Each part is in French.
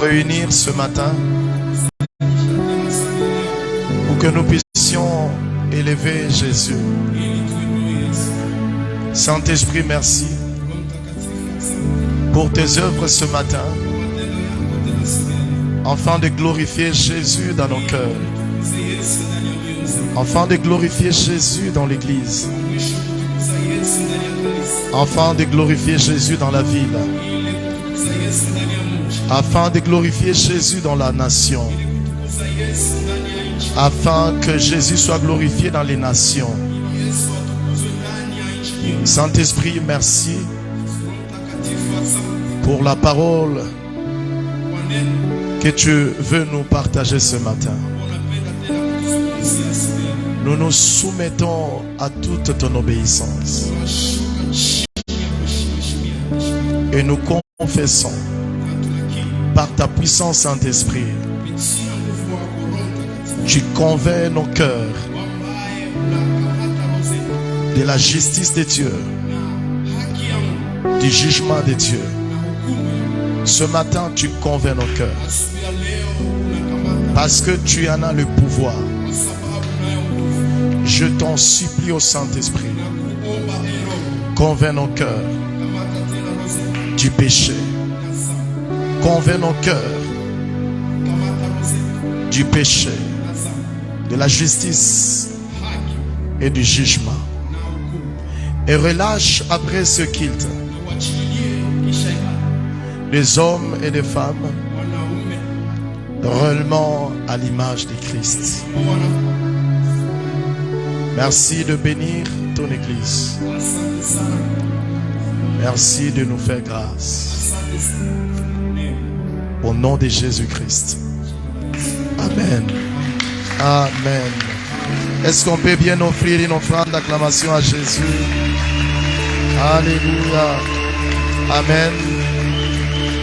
réunir ce matin pour que nous puissions élever Jésus. Saint-Esprit, merci pour tes œuvres ce matin, afin de glorifier Jésus dans nos cœurs, afin de glorifier Jésus dans l'église, afin de glorifier Jésus dans la ville, afin de glorifier Jésus dans la nation, afin que Jésus soit glorifié dans les nations. Saint-Esprit, merci pour la parole que tu veux nous partager ce matin. Nous nous soumettons à toute ton obéissance et nous confessons par ta puissance, Saint-Esprit, tu convaincs nos cœurs de la justice de Dieu, du jugement de Dieu. Ce matin, tu convaincs nos cœurs parce que tu en as le pouvoir. Je t'en supplie au Saint-Esprit, convainc nos cœurs du péché, convainc nos cœurs du péché, de la justice et du jugement, et relâche après ce culte des hommes et des femmes réellement à l'image de Christ. Merci de bénir ton église. Merci de nous faire grâce. Au nom de Jésus-Christ. Amen. Amen. Est-ce qu'on peut bien offrir une offrande d'acclamation à Jésus? Alléluia. Amen.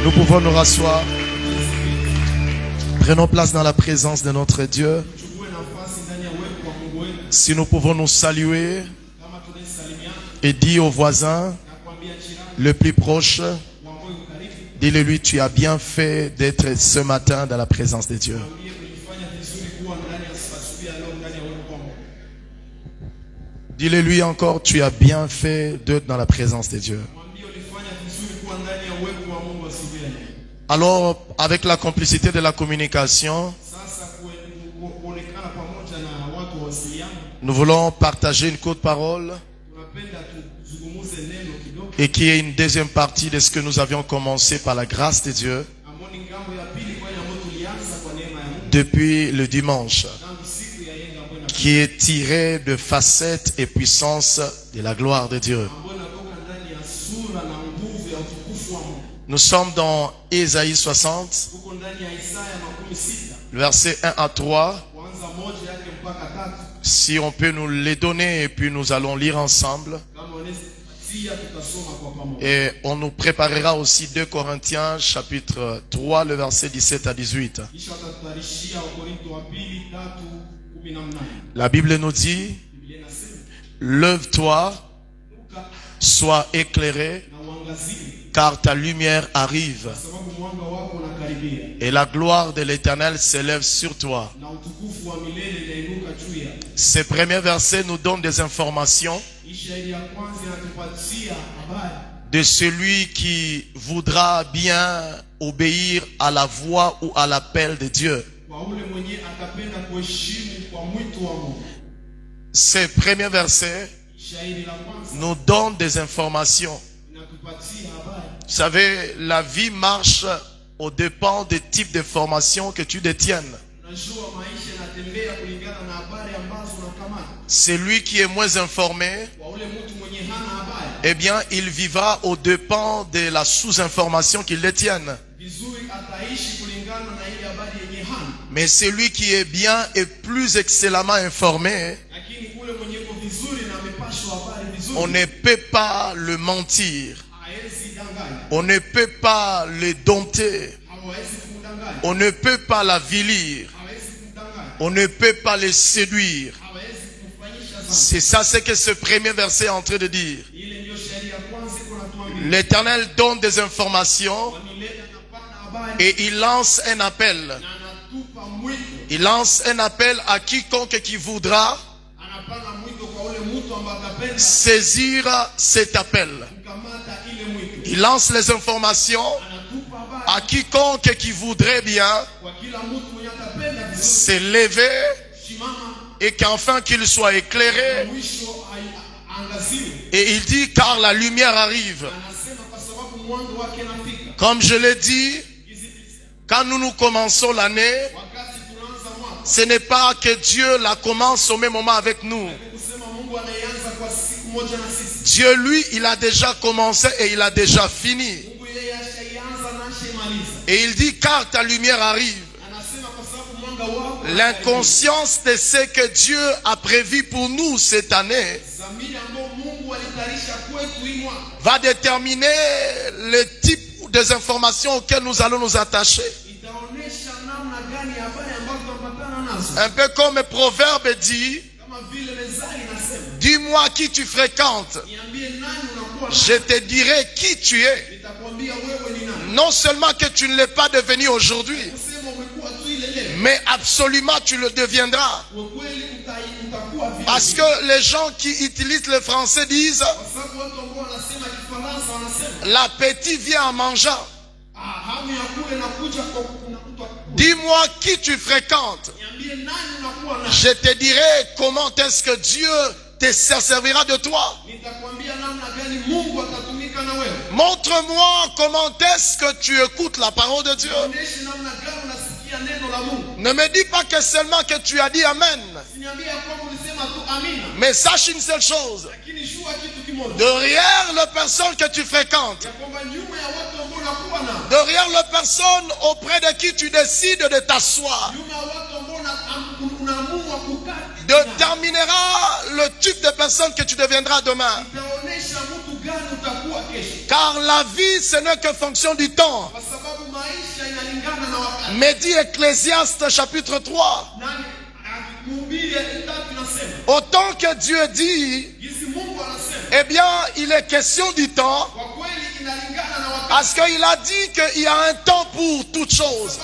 Nous pouvons nous rasseoir. Prenons place dans la présence de notre Dieu. Si nous pouvons nous saluer et dire aux voisins le plus proche, dis-le lui, tu as bien fait d'être ce matin dans la présence de Dieu. Dis-le lui encore, tu as bien fait d'être dans la présence de Dieu. Alors, avec la complicité de la communication, nous voulons partager une courte parole et qui est une deuxième partie de ce que nous avions commencé par la grâce de Dieu depuis le dimanche, qui est tiré de facettes et puissances de la gloire de Dieu. Nous sommes dans Ésaïe 60, versets 1 à 3. Si on peut nous les donner et puis nous allons lire ensemble. Et on nous préparera aussi 2 Corinthiens chapitre 3, le verset 17 à 18. La Bible nous dit, lève-toi, sois éclairé, car ta lumière arrive et la gloire de l'Éternel s'élève sur toi. Ces premiers versets nous donnent des informations de celui qui voudra bien obéir à la voix ou à l'appel de Dieu. Ces premiers versets nous donnent des informations. Vous savez, la vie marche au dépend des types de formations que tu détiennes. Celui qui est moins informé, eh bien, il vivra au dépend de la sous-information qu'il détienne. Mais celui qui est bien et plus excellemment informé, on ne peut pas le mentir. On ne peut pas le dompter. On ne peut pas l'avilir. On ne peut pas le séduire. C'est ça, c'est que ce premier verset est en train de dire. L'Éternel donne des informations Et il lance un appel. Il lance un appel à quiconque qui voudra saisir cet appel. Il lance les informations à quiconque qui voudrait bien s'élever et qu'enfin qu'il soit éclairé. Et il dit, car la lumière arrive. Comme je l'ai dit, quand nous commençons l'année, ce n'est pas que Dieu la commence au même moment avec nous. Dieu, lui, il a déjà commencé et il a déjà fini. Et il dit, car ta lumière arrive. L'inconscience de ce que Dieu a prévu pour nous cette année va déterminer le type des informations auxquelles nous allons nous attacher. Un peu comme Proverbe dit, dis-moi qui tu fréquentes, je te dirai qui tu es. Non seulement que tu ne l'es pas devenu aujourd'hui, mais absolument tu le deviendras. Parce que les gens qui utilisent le français disent, l'appétit vient en mangeant. Dis-moi qui tu fréquentes. Je te dirai comment est-ce que Dieu te servira de toi. Montre-moi comment est-ce que tu écoutes la parole de Dieu. Ne me dis pas que seulement que tu as dit Amen. Mais sache une seule chose. Derrière la personne que tu fréquentes, derrière la personne auprès de qui tu décides de t'asseoir, déterminera le type de personne que tu deviendras demain. Car la vie, ce n'est que fonction du temps. Mais dit Ecclésiaste chapitre 3. Autant que Dieu dit, eh bien, il est question du temps. Parce qu'il a dit qu'il y a un temps pour toute chose.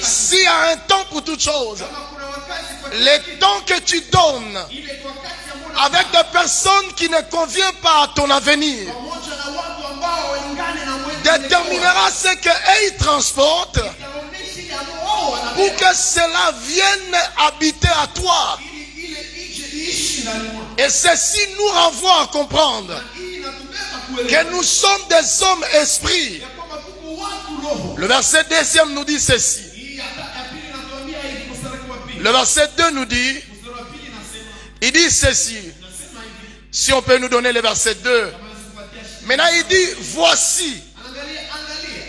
S'il y a un temps pour toute chose, le temps que tu donnes avec des personnes qui ne conviennent pas à ton avenir déterminera ce qu'ils transportent pour que cela vienne habiter à toi. Et ceci nous renvoie à comprendre que nous sommes des hommes esprits. Le verset 2 nous dit ceci. Le verset 2 nous dit, il dit ceci. Si on peut nous donner le verset 2. Maintenant il dit, voici,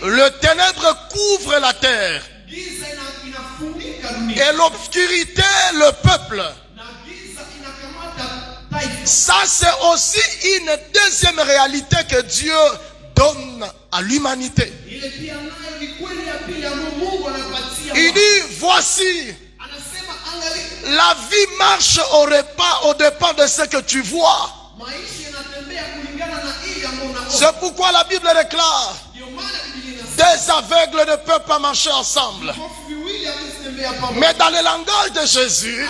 le ténèbre couvre la terre et l'obscurité le peuple. Ça c'est aussi une deuxième réalité que Dieu donne à l'humanité. Il dit, voici, la vie marche au repas au dépend de ce que tu vois. C'est pourquoi la Bible déclare, des aveugles ne peuvent pas marcher ensemble. Mais dans le langage de Jésus,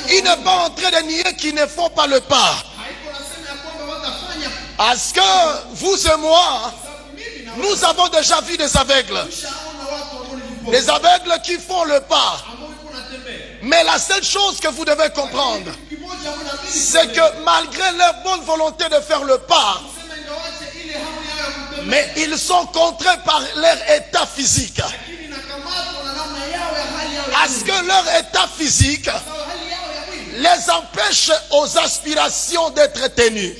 il n'est pas en train de nier qu'ils ne font pas le pas. Parce que vous et moi, nous avons déjà vu des aveugles. Des aveugles qui font le pas. Mais la seule chose que vous devez comprendre, c'est que malgré leur bonne volonté de faire le pas, mais ils sont contraints par leur état physique. Parce que leur état physique les empêche aux aspirations d'être tenus.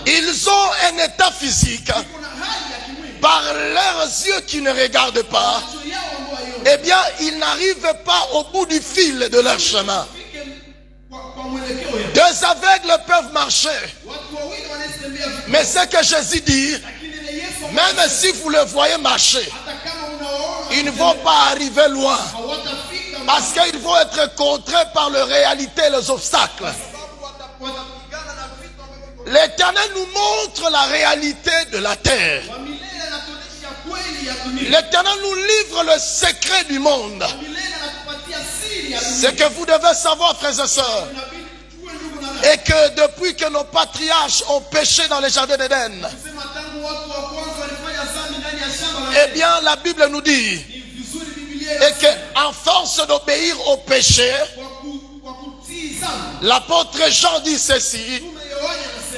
Ils ont un état physique par leurs yeux qui ne regardent pas. Eh bien, ils n'arrivent pas au bout du fil de leur chemin. Deux aveugles peuvent marcher. Mais ce que Jésus dit, même si vous le voyez marcher, ils ne vont pas arriver loin. Parce qu'ils vont être contraints par la réalité et les obstacles. L'Éternel nous montre la réalité de la terre. L'Éternel nous livre le secret du monde. Ce que vous devez savoir, frères et sœurs, et que depuis que nos patriarches ont péché dans les jardins d'Éden, eh bien la Bible nous dit, et qu'en force d'obéir au péché, l'apôtre Jean dit ceci,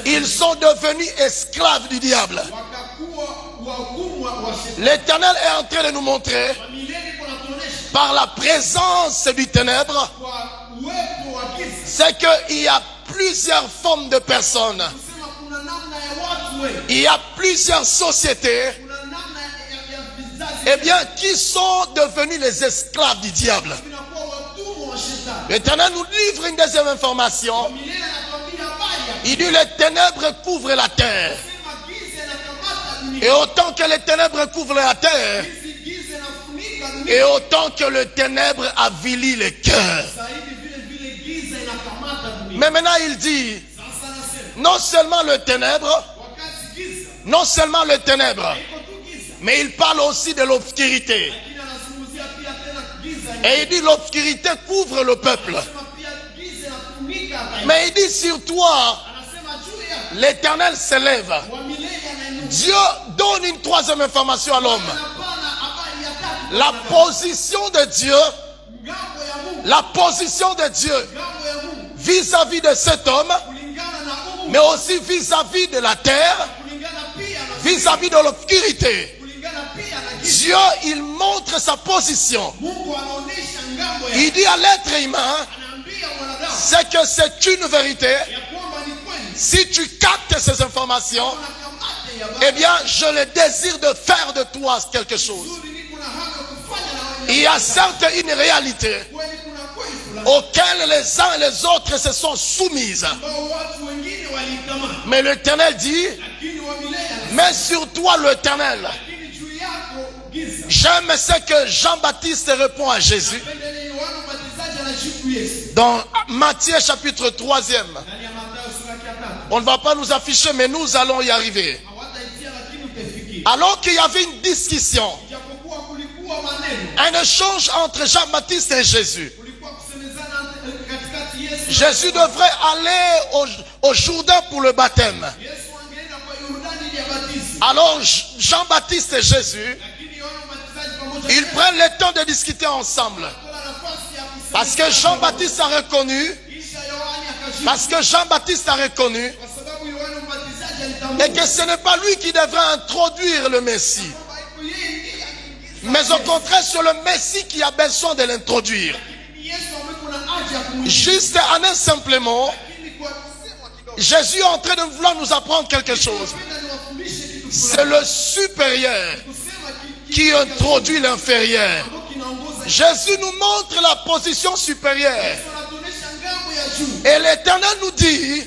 ils sont devenus esclaves du diable. L'Éternel est en train de nous montrer, par la présence du ténèbre, c'est qu'il y a plusieurs formes de personnes. Il y a plusieurs sociétés, eh bien, qui sont devenus les esclaves du diable. L'Éternel nous livre une deuxième information. Il dit, les ténèbres couvrent la terre. Et autant que les ténèbres couvrent la terre, et autant que le ténèbre avilit les cœurs. Mais maintenant il dit, non seulement le ténèbre, mais il parle aussi de l'obscurité. Et il dit, l'obscurité couvre le peuple. Mais il dit, sur toi, l'Éternel s'élève. Dieu donne une troisième information à l'homme. La position de Dieu vis-à-vis de cet homme, mais aussi vis-à-vis de la terre, vis-à-vis de l'obscurité. Dieu, il montre sa position. Il dit à l'être humain, c'est que c'est une vérité. Si tu captes ces informations, eh bien, je le désire de faire de toi quelque chose. Il y a certes une réalité auquel les uns et les autres se sont soumises. Mais l'Éternel dit, mais sur toi l'Éternel. J'aime ce que Jean-Baptiste répond à Jésus. Dans Matthieu chapitre 3e. On ne va pas nous afficher, mais nous allons y arriver. Alors qu'il y avait une discussion, un échange entre Jean-Baptiste et Jésus. Jésus devrait aller au Jourdain pour le baptême. Alors Jean-Baptiste et Jésus, ils prennent le temps de discuter ensemble. Parce que Jean-Baptiste a reconnu, et que ce n'est pas lui qui devrait introduire le Messie. Mais au contraire, c'est le Messie qui a besoin de l'introduire. Juste en un simple mot, Jésus est en train de vouloir nous apprendre quelque chose. C'est le supérieur qui introduit l'inférieur. Jésus nous montre la position supérieure. Et l'Éternel nous dit,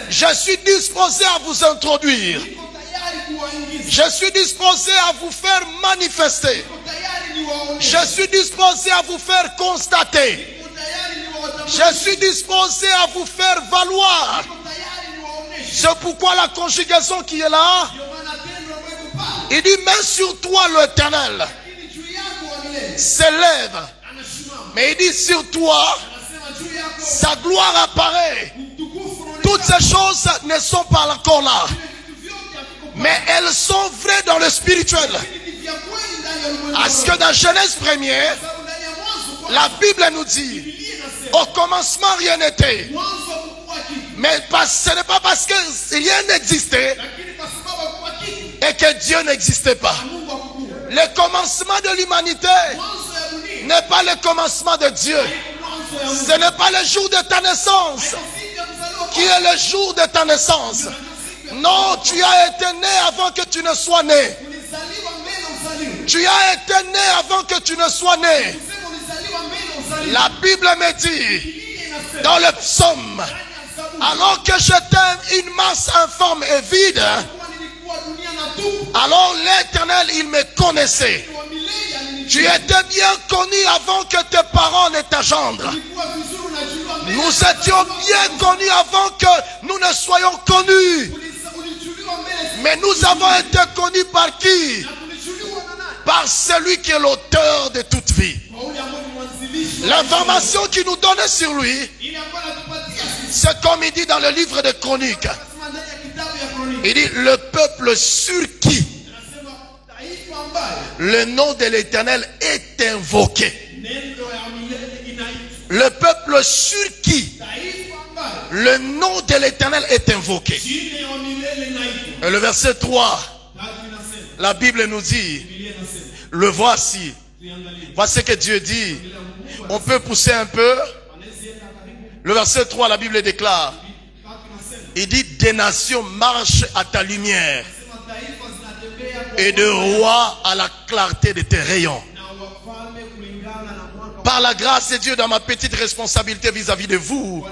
je suis disposé à vous introduire. Je suis disposé à vous faire manifester. Je suis disposé à vous faire constater. Je suis disposé à vous faire valoir. C'est pourquoi la conjugaison qui est là, il dit, mais sur toi l'Éternel s'élève. Mais il dit, sur toi, sa gloire apparaît. Toutes ces choses ne sont pas encore là, mais elles sont vraies dans le spirituel. Parce que dans Genèse 1er, la Bible nous dit, au commencement rien n'était. Mais ce n'est pas parce que rien n'existait et que Dieu n'existait pas. Le commencement de l'humanité n'est pas le commencement de Dieu. Ce n'est pas le jour de ta naissance qui est le jour de ta naissance. Non, tu as été né avant que tu ne sois né. Tu as été né avant que tu ne sois né. La Bible me dit dans le psaume, alors que j'étais une masse informe et vide, alors l'Éternel, il me connaissait. Tu étais bien connu avant que tes parents ne t'engendrent. Nous étions bien connus avant que nous ne soyons connus. Mais nous avons été connus par qui? Par celui qui est l'auteur de toute vie. L'information qu'il nous donne sur lui, c'est comme il dit dans le livre de Chroniques. Il dit le peuple sur qui le nom de l'Éternel est invoqué. Le peuple sur qui le nom de l'Éternel est invoqué. Et le verset 3, la Bible nous dit, le voici. Voici ce que Dieu dit. On peut pousser un peu. Le verset 3, la Bible déclare. Il dit, des nations marchent à ta lumière et de rois à la clarté de tes rayons. Par la grâce de Dieu, dans ma petite responsabilité vis-à-vis de vous,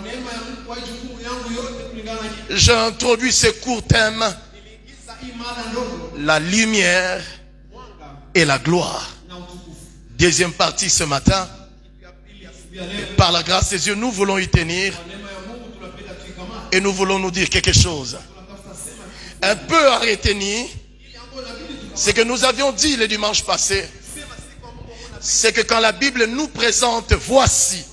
j'ai introduit ce court thème, la lumière et la gloire. Deuxième partie ce matin, par la grâce de Dieu, nous voulons y tenir et nous voulons nous dire quelque chose. Un peu à retenir, c'est que nous avions dit le dimanche passé, c'est que quand la Bible nous présente, voici,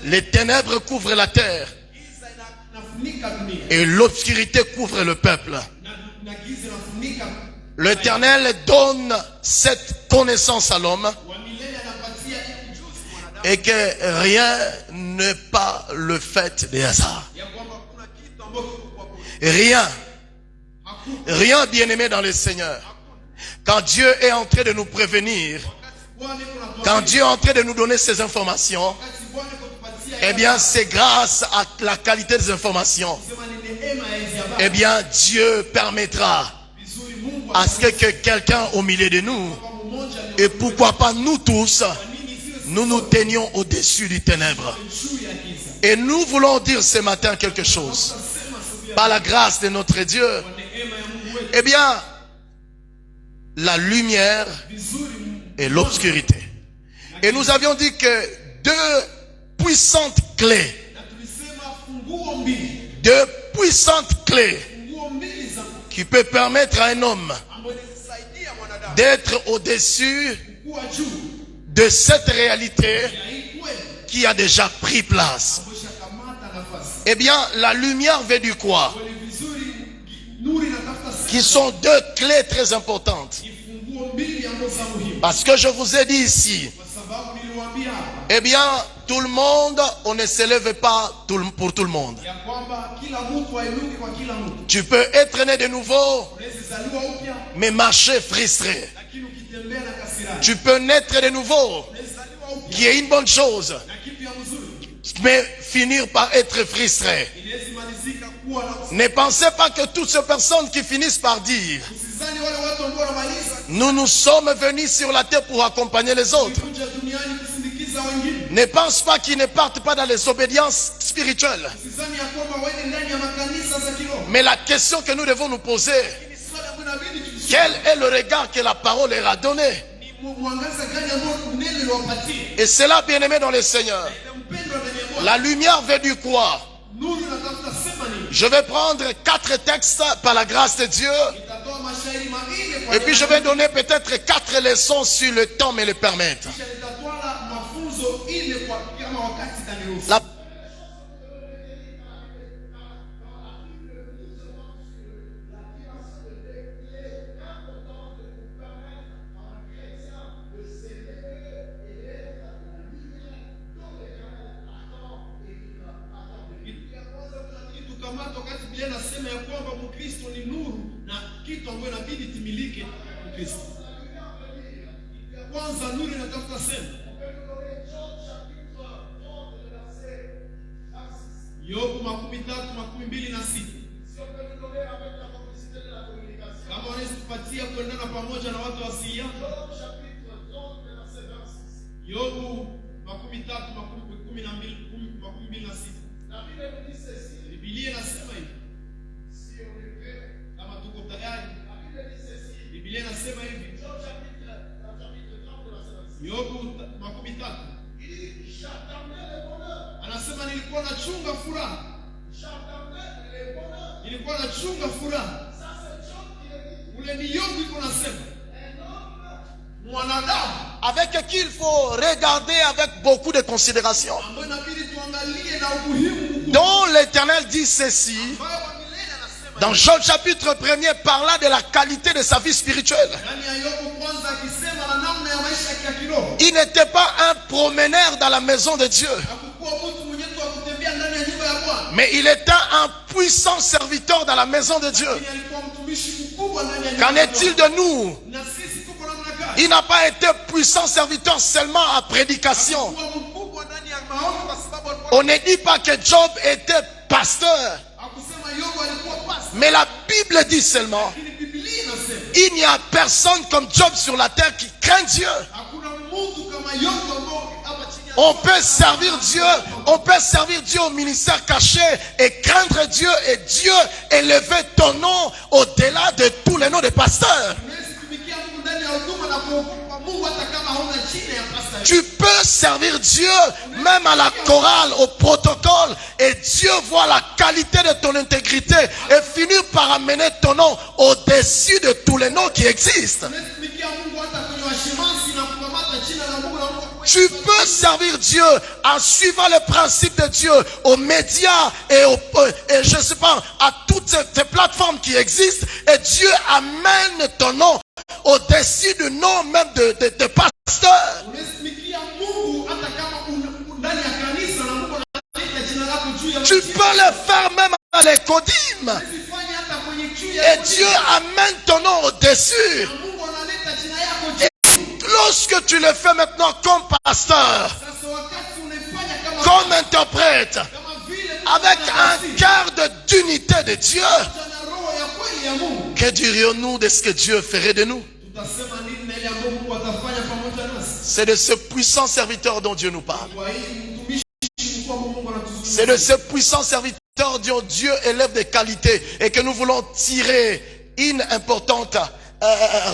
les ténèbres couvrent la terre et l'obscurité couvre le peuple. L'Éternel donne cette connaissance à l'homme et que rien n'est pas le fait des hasards. Rien. Rien, bien-aimé dans le Seigneur. Quand Dieu est en train de nous prévenir, quand Dieu est en train de nous donner ces informations, eh bien c'est grâce à la qualité des informations. Eh bien Dieu permettra à ce que quelqu'un au milieu de nous, et pourquoi pas nous tous, nous nous tenions au-dessus du ténèbre. Et nous voulons dire ce matin quelque chose. Par la grâce de notre Dieu, eh bien, la lumière et l'obscurité. Et nous avions dit que deux puissantes clés qui peuvent permettre à un homme d'être au-dessus de cette réalité qui a déjà pris place. Eh bien, la lumière veut dire quoi? Qui sont deux clés très importantes. Parce que je vous ai dit ici, eh bien, tout le monde, on ne s'élève pas pour tout le monde. Tu peux être né de nouveau, mais marcher frustré. Tu peux naître de nouveau, qui est une bonne chose, mais finir par être frustré. Ne pensez pas que toutes ces personnes qui finissent par dire nous sommes venus sur la terre pour accompagner les autres. Ne pense pas qu'ils ne partent pas dans les obédiences spirituelles. Mais la question que nous devons nous poser, quel est le regard que la parole leur a donné? Et c'est là, bien-aimé dans le Seigneur. La lumière veut dire quoi? Je vais prendre 4 textes par la grâce de Dieu. Et puis je vais donner peut-être 4 leçons sur le temps me le permettre. Yobu 3:26. Kama unaweza kupatia kuendana pamoja na watu wasia. Yobu 3:12-26. Biblia inasema hivi. Kama tuko tayari. Biblia inasema hivi. Yobu 3. nilikuwa nachunga furaha. Nilikuwa nachunga furaha. Ule ni Yobu iko nasema. Mwanadamu avec qui il faut regarder avec beaucoup de considération. ambaye inabidi tuangalie na umuhimu mkubwa. Dont l'Éternel dit ceci Ambaye wa milele anasema. dans Job chapitre 1er, parlant de la qualité de sa vie spirituelle. Ndani ya Yobu kwanza akisema na namna ya maisha ya kiroho. Il n'était pas un promeneur dans la maison de Dieu, Hakukuwa mtu mwenye tu akutembea ndani ya nyumba ya Bwana. mais il était un puissant serviteur dans la maison de Dieu. Lakini alikuwa mtumishi mkubwa ndani ya nyumba Qu'en ya est-il Bwana. de nous? Na sisi tuko namna gani? Il n'a pas été puissant serviteur seulement à prédication. Hakukuwa mkubwa ndani ya maombi kwa sababu alikuwa On ne dit pas que Job était pasteur, hakusema Yobu alikuwa pastor. mais la Bible dit seulement, Lakini Biblia inasema il n'y a personne comme Job sur la terre qui craint Dieu. hakuna mtu kama Yobu ambao hapa chini ya On peut servir Dieu au ministère caché et craindre Dieu et Dieu élever ton nom au-delà de tous les noms des pasteurs. Unaweza kutumikia Mungu ndani ya huduma na kuogopa Mungu hata kama hauna chini ya pastor. Tu peux servir Dieu même à la chorale, au protocole, et Dieu voit la qualité de ton intégrité et finit par amener ton nom au-dessus de tous les noms qui existent. Unaweza kutumikia Mungu hata kwenye washemasi na kukamata jina la Mungu na Mungu. Tu peux servir Dieu en suivant le principe de Dieu aux médias et je sais pas, à toutes ces plateformes qui existent, et Dieu amène ton nom au-dessus du nom même de pasteur. Unaweza kutumikia Mungu hata kama ndani ya kanisa na Mungu analeta jina lako juu ya Tu peux le faire même à l'écodime, Usifanye hata kwenye juu ya et Dieu amène ton nom au-dessus. Mungu analeta jina yako juu. Lorsque tu le fais maintenant comme pasteur, Sasa wakati unaifanya kama comme interprète, kama vile avec un cœur d'unité de Dieu, na roho ya kweli ya Mungu, que dirions-nous de ce que Dieu ferait de nous? tutasema nini na ile ambayo Mungu atafanya pamoja nasi? C'est de ce puissant serviteur dont Dieu nous parle. Kwa hii mtumishi mkuu wa Mungu anatuzungumzia. C'est de ce puissant serviteur dont Dieu élève des qualités et que nous voulons tirer une importante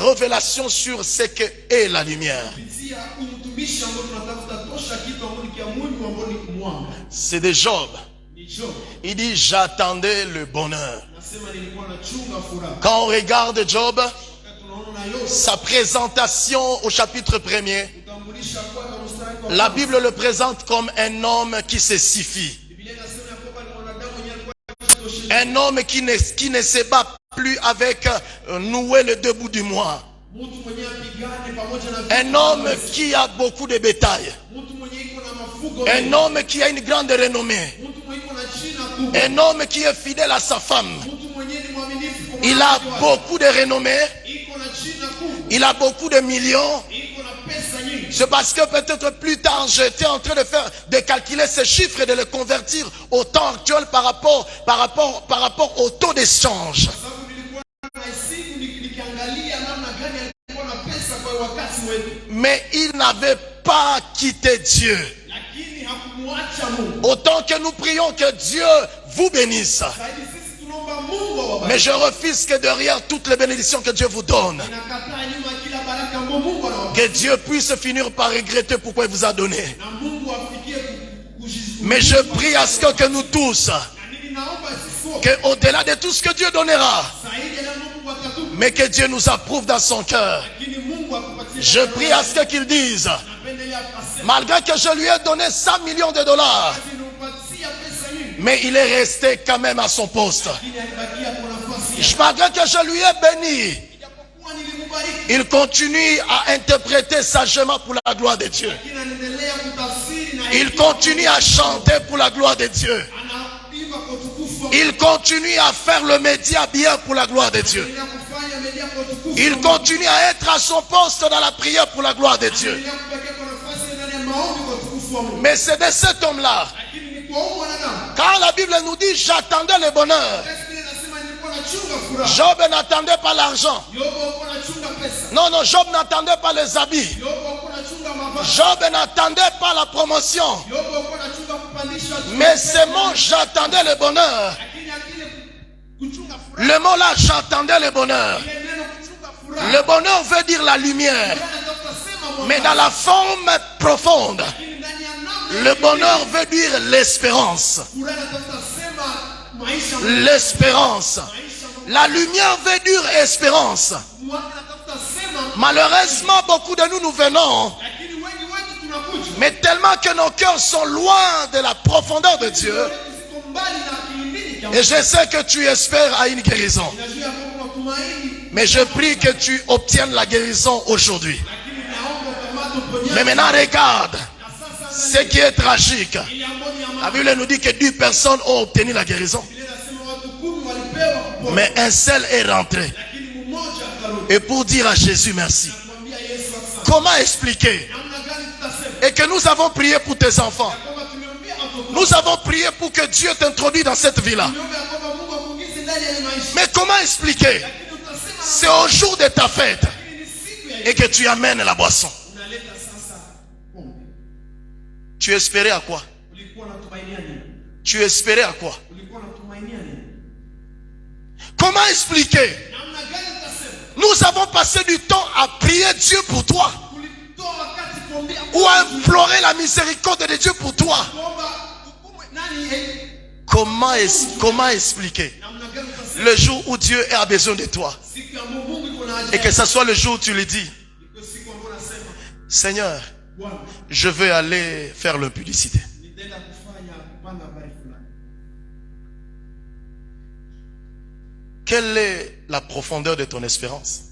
révélation sur ce qu'est la lumière. Kupitia huyu mtumishi ambaye tunatafuta tosha kitu ambacho ni kia Mungu ambaye ni mwanga. C'est de Job. Ni Job. Il dit, j'attendais le bonheur. Nasema nilikuwa nachunga furaha. Quand on regarde Job, Wakati tunaona Yobu, sa présentation au chapitre 1er, kutambulisha kwake mstari wa la Bible le présente comme un homme qui se suffit. Biblia inasema kwamba ni mwanadamu mwenye alikuwa akitosheleza. Un homme qui ne se bat plus avec nouer le deux bouts du mois. Mtu mwenye apigane pamoja na Un homme qui a beaucoup de bétail. mtu mwenye iko na mafugo. Un homme qui a une grande renommée. Mtu mwenye iko na jina kubwa. Un homme qui est fidèle à sa femme. Mtu mwenye ni mwaminifu kwa Il a mwanamke wake. beaucoup de renommée. Iko na jina kubwa. Il a beaucoup de millions. Iko na pesa nyingi. C'est parce que peut-être plus tard, j'étais en train de calculer ces chiffres et de les convertir au temps actuel par rapport au taux d'échange. Sababu nilikuwa na siku nikiangalia namna gani alikuwa na pesa kwa wakati wetu. Mais il n'avait pas quitté Dieu. Lakini hakumwacha Mungu. Autant que nous prions que Dieu vous bénisse. Zaidi sisi tunaomba Mungu awabariki. Mais je refuse que derrière toutes les bénédictions que Dieu vous donne, Nakataa nyuma kila baraka ambayo Mungu anawabariki. que Dieu puisse finir par regretter pourquoi il vous a donné. Na Mungu afikie kujizungumza. Mais je prie à ce que nous tous, Na nini naomba sisi wote. qu'au-delà de tout ce que Dieu donnera, Zaidi ya Mungu atatupa. mais que Dieu nous approuve dans son cœur. Lakini Mungu akupatie. Je prie à ce qu'il dise, Napendelea aseme. malgré que je lui ai donné 100 millions de dollars, Basi nimpatia pesa nyingi. mais il est resté quand même à son poste. Lakini alibakia kwa nafasi yake. Malgré que je lui ai béni, Ijapokuwa nilimbariki. il continue à interpréter sagement pour la gloire de Dieu. Lakini anaendelea kutafsiri na Il continue à chanter pour la gloire de Dieu. anaimba kwa utukufu wa Il continue à faire le média bien pour la gloire de Dieu. Anaendelea kufanya media kwa utukufu. Il continue à être à son poste dans la prière pour la gloire de Dieu. Anaendelea kubakia kwa nafasi ndani ya maombi kwa utukufu wa Mungu. Mais c'est de cet homme-là, Lakini ni kwa huyu mwanadamu. quand la Bible nous dit j'attendais le bonheur, Biblia inasema nilikuwa nachunga furaha. Job n'attendait pas l'argent. Yobu alikuwa anachunga pesa. Non, Job n'attendait pas les habits. Yobu alikuwa anachunga mavazi. Job n'attendait pas la promotion. Yobu alikuwa anachunga kupandishwa. Mais ce mot j'attendais le bonheur. Lakini akile kuchunga furaha. Le mot là j'attendais le bonheur. Ile neno kuchunga furaha. Le bonheur veut dire la lumière. Anatafuta sema Mais dans la forme profonde. lakini ndani ya namna Le bonheur veut dire l'espérance. L'espérance. La lumière veut dire espérance. Malheureusement, beaucoup de nous venons, mais tellement que nos cœurs sont loin de la profondeur de Dieu. Et je sais que tu espères à une guérison. Mais je prie que tu obtiennes la guérison aujourd'hui. Mais maintenant, regarde ce qui est tragique. La Bible nous dit que 10 personnes ont obtenu la guérison. Mais un seul est rentré. Et pour dire à Jésus merci. Comment expliquer? Et que nous avons prié pour tes enfants. Nous avons prié pour que Dieu t'introduise dans cette vie-là. Mais comment expliquer? C'est au jour de ta fête et que tu amènes la boisson. Tu espérais à quoi? Tu espérais à quoi? Comment expliquer? Nous avons passé du temps à prier Dieu pour toi. Ou à implorer la miséricorde de Dieu pour toi. Comment expliquer? Le jour où Dieu a besoin de toi. Et que ce soit le jour où tu lui dis, Seigneur, je veux aller faire la publicité. Quelle est la profondeur de ton espérance?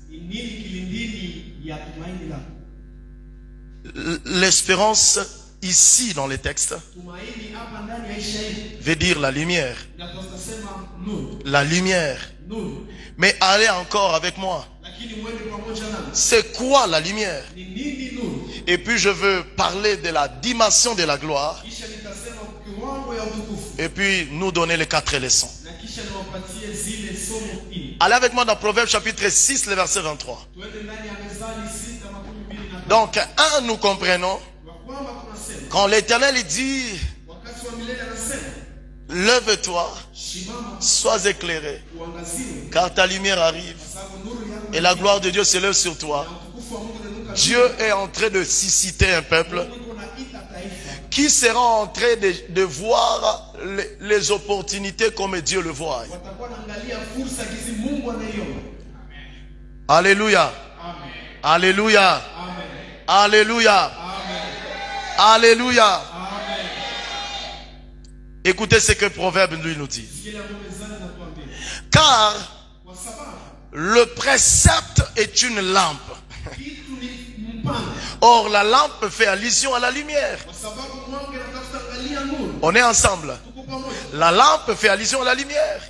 L'espérance ici dans les textes veut dire la lumière. La lumière. Mais allez encore avec moi. C'est quoi la lumière? Et puis je veux parler de la dimension de la gloire. Et puis nous donner les 4 leçons. Allez avec moi dans Proverbes chapitre 6, le verset 23. Donc, nous comprenons, quand l'Éternel dit, lève-toi, sois éclairé, car ta lumière arrive, et la gloire de Dieu se lève sur toi. Dieu est en train de susciter un peuple qui sera en train de voir les opportunités comme Dieu le voit. Alléluia. Alléluia. Alléluia. Alléluia. Écoutez ce que Proverbe lui nous dit. Car le précepte est une lampe. Or la lampe fait allusion à la lumière. On est ensemble. La lampe fait allusion à la lumière.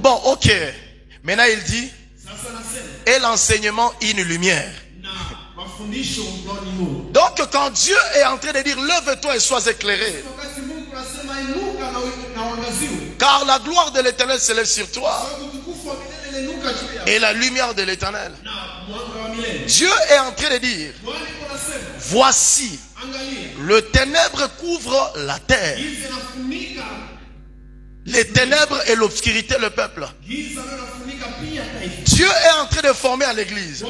Bon, ok. Maintenant il dit, et l'enseignement une lumière. Donc quand Dieu est en train de dire, lève-toi et sois éclairé, car la gloire de l'Éternel se lève sur toi, et la lumière de l'Éternel. Dieu est en train de dire, voici, le ténèbre couvre la terre. Les ténèbres et l'obscurité le peuple. Dieu est en train de former à l'église.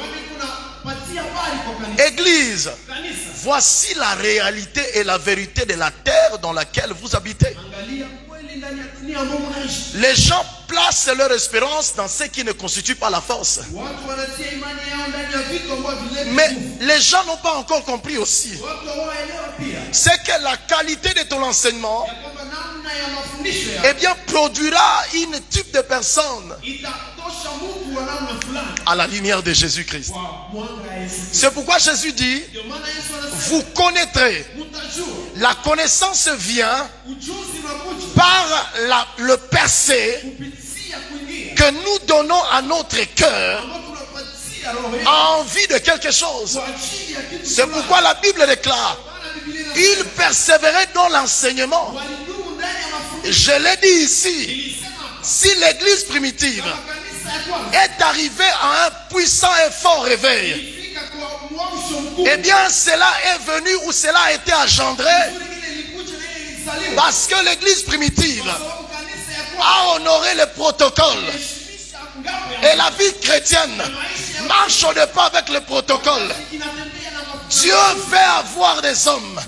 Église, voici la réalité et la vérité de la terre dans laquelle vous habitez. Les gens placent leur espérance dans ce qui ne constitue pas la force. Mais les gens n'ont pas encore compris aussi. C'est que la qualité de ton enseignement, eh bien, produira une type de personne à la lumière de Jésus-Christ. C'est pourquoi Jésus dit, vous connaîtrez. La connaissance vient par le percée que nous donnons à notre cœur envie de quelque chose. C'est pourquoi la Bible déclare, il persévérait dans l'enseignement. Je l'ai dit ici, si l'église primitive est arrivée à un puissant et fort réveil, eh bien cela est venu ou cela a été engendré parce que l'église primitive a honoré le protocole. Et la vie chrétienne marche au départ avec le protocole. Dieu veut avoir des hommes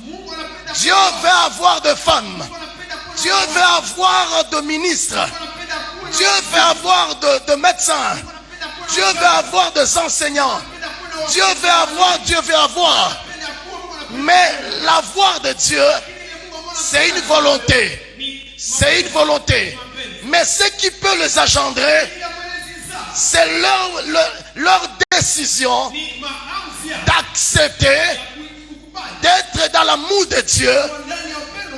Dieu veut avoir de femmes. Dieu veut avoir de ministres. Dieu veut avoir de médecins. Dieu veut avoir des enseignants. Dieu veut avoir. Mais l'avoir de Dieu, c'est une volonté. C'est une volonté. Mais ce qui peut les engendrer, c'est leur décision d'accepter d'être dans l'amour de Dieu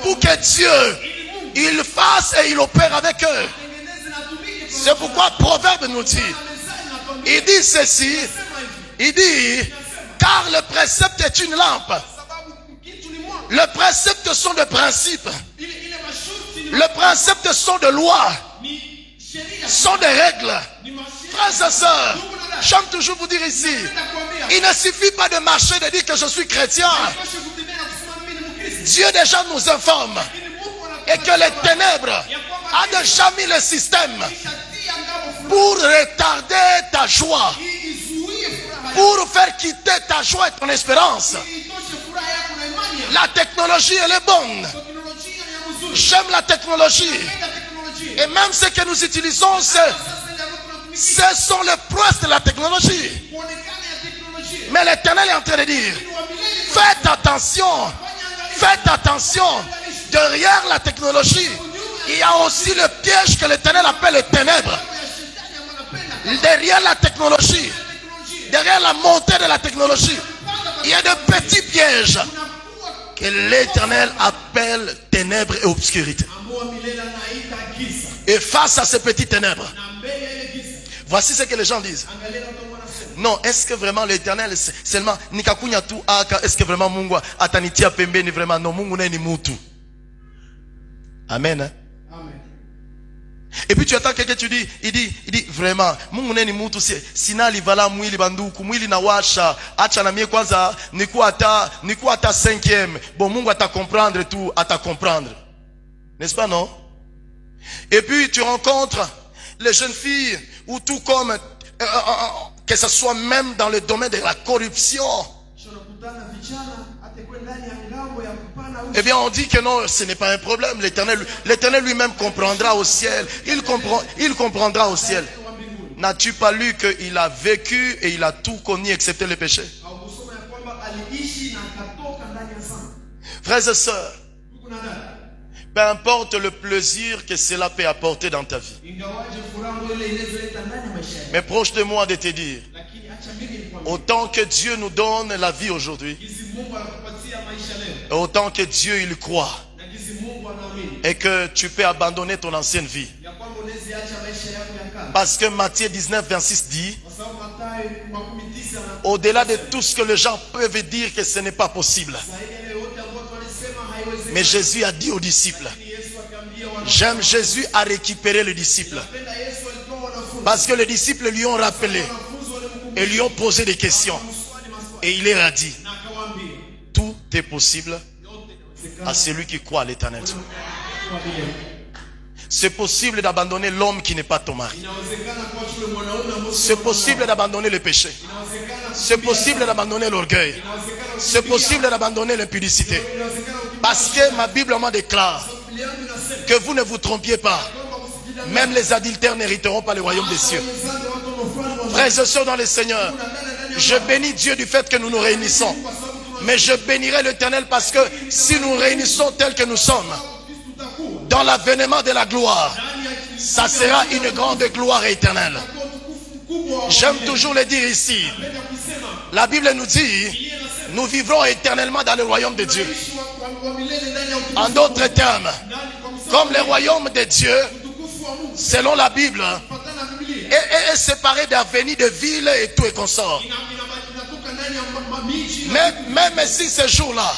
pour que Dieu, il fasse et il opère avec eux. C'est pourquoi Proverbe nous dit, il dit ceci, il dit, car le précepte est une lampe. Le précepte sont des principes. Le précepte sont des lois. Sont des règles. Frères et sœurs, j'aime toujours vous dire ici, il ne suffit pas de marcher et de dire que je suis chrétien. Dieu déjà nous informe et que les ténèbres a déjà mis le système pour retarder ta joie, pour faire quitter ta joie et ton espérance. La technologie, elle est bonne. J'aime la technologie. Et même ce que nous utilisons, ce sont les prouesses de la technologie. Mais l'Éternel est en train de dire, faites attention, derrière la technologie, il y a aussi le piège que l'Éternel appelle les ténèbres. Derrière la technologie, derrière la montée de la technologie, il y a de petits pièges que l'Éternel appelle ténèbres et obscurité. Et face à ces petits ténèbres, voici ce que les gens disent. Non, est-ce que vraiment l'Éternel seulement nikakunya tu aka, est-ce que vraiment Mungu atanitia pembeni vraiment? Non, Mungu ni mutu. Amen. Hein? Amen. Et puis tu attends quelqu'un, tu dis, il dit vraiment Mungu ni mutu, sina livala mwili banduku, mwili na washa, acha na mie kwanza niku ata 5e. Bon, Mungu ata comprendre tout, ata comprendre. N'est-ce pas, non? Et puis tu rencontres les jeunes filles, ou tout comme que ce soit même dans le domaine de la corruption. Eh bien on dit que non, ce n'est pas un problème. L'Éternel lui-même comprendra au ciel. Il comprendra au ciel. N'as-tu pas lu qu'il a vécu et il a tout connu excepté le péché? Frères et sœurs, peu importe le plaisir que cela peut apporter dans ta vie, mais proche de moi de te dire, autant que Dieu nous donne la vie aujourd'hui, autant que Dieu il croit, et que tu peux abandonner ton ancienne vie. Parce que Matthieu 19, 26 dit, au-delà de tout ce que les gens peuvent dire que ce n'est pas possible, mais Jésus a dit aux disciples, j'aime Jésus à récupérer le disciple. Parce que les disciples lui ont rappelé et lui ont posé des questions. Et il leur a dit, tout est possible à celui qui croit à l'Éternel. C'est possible d'abandonner l'homme qui n'est pas ton mari. C'est possible d'abandonner le péché. C'est possible d'abandonner l'orgueil. C'est possible d'abandonner l'impudicité. Parce que ma Bible m'en déclare que vous ne vous trompiez pas. Même les adultères n'hériteront pas le royaume des cieux. Frères et sœurs dans le Seigneur, je bénis Dieu du fait que nous nous réunissons. Mais je bénirai l'Éternel parce que si nous réunissons tels que nous sommes, dans l'avènement de la gloire, ça sera une grande gloire éternelle. J'aime toujours le dire ici. La Bible nous dit, nous vivrons éternellement dans le royaume de Dieu. En d'autres termes, comme le royaume de Dieu, selon la Bible, est séparé d'avenir, de villes et tout et consort. Mais même si ce jour-là,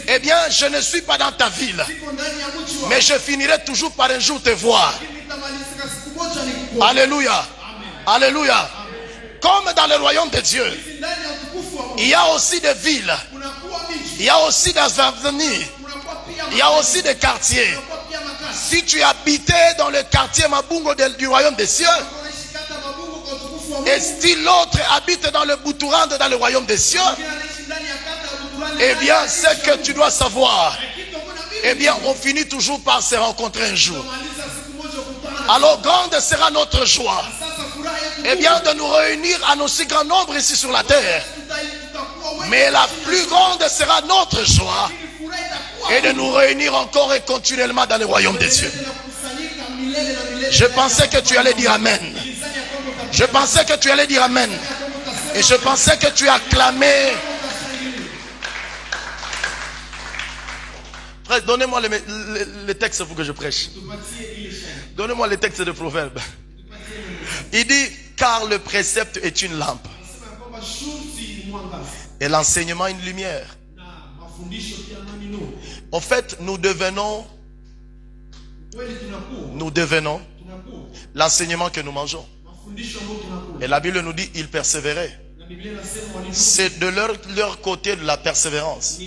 eh bien, je ne suis pas dans ta ville, mais je finirai toujours par un jour te voir. Alléluia. Alléluia. Comme dans le royaume de Dieu, il y a aussi des villes, il y a aussi des avenirs, il y a aussi des quartiers. Si tu habitais dans le quartier Mabungo du royaume des cieux, et si l'autre habite dans le Boutourande dans le royaume des cieux, eh bien, ce que tu dois savoir, eh bien, on finit toujours par se rencontrer un jour. Alors, grande sera notre joie, eh bien, de nous réunir en aussi grand nombre ici sur la terre. Mais la plus grande sera notre joie, et de nous réunir encore et continuellement dans le royaume des cieux. Je pensais que tu allais dire Amen. Je pensais que tu allais dire Amen. Et je pensais que tu acclamais. Frère, donnez-moi les textes pour que je prêche. Donnez-moi les textes de Proverbes. Il dit, car le précepte est une lampe. Et l'enseignement une lumière. En fait, nous devenons l'enseignement que nous mangeons. Et la Bible nous dit, ils persévéraient. C'est de leur côté de la persévérance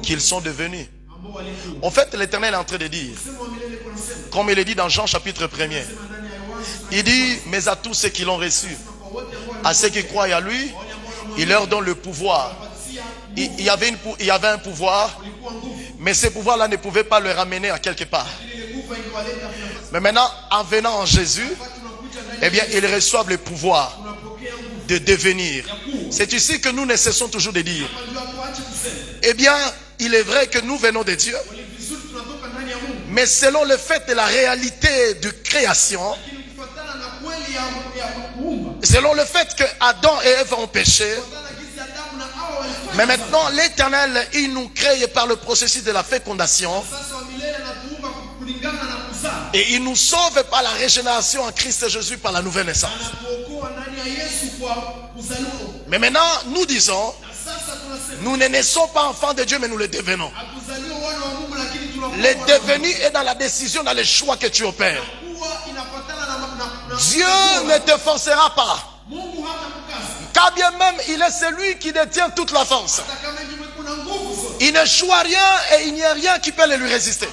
qu'ils sont devenus. En fait, l'Éternel est en train de dire, comme il est dit dans Jean chapitre 1er, il dit, mais à tous ceux qui l'ont reçu, à ceux qui croient à lui, il leur donne le pouvoir. Il y avait un pouvoir, mais ce pouvoir-là ne pouvait pas le ramener à quelque part. Mais maintenant, en venant en Jésus, eh bien, ils reçoivent le pouvoir de devenir. C'est ici que nous ne cessons toujours de dire, eh bien, il est vrai que nous venons de Dieu, mais selon le fait de la réalité de création, selon le fait que Adam et Ève ont péché, mais maintenant l'Éternel, il nous crée par le processus de la fécondation et il nous sauve par la régénération en Christ Jésus par la nouvelle naissance. Mais maintenant, nous disons, nous ne naissons pas enfants de Dieu, mais nous le devenons. Le devenu est dans la décision, dans les choix que tu opères. Dieu ne te forcera pas. Car bien même, il est celui qui détient toute la force. Il ne choisit rien et il n'y a rien qui peut le lui résister.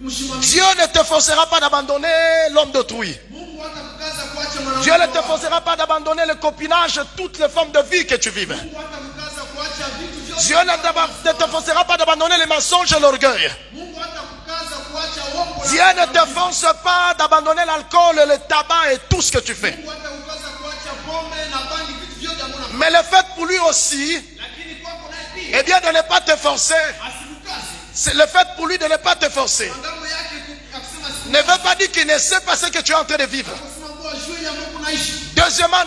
Dieu ne te forcera pas d'abandonner l'homme d'autrui. Dieu ne te forcera pas d'abandonner le copinage, toutes les formes de vie que tu vives. Dieu ne te forcera pas d'abandonner les mensonges et l'orgueil. Dieu ne te force pas d'abandonner l'alcool, le tabac et tout ce que tu fais. Mais le fait pour lui aussi, eh bien de ne pas te forcer, c'est le fait pour lui de ne pas te forcer. Ne veut pas dire qu'il ne sait pas ce que tu es en train de vivre. Deuxièmement,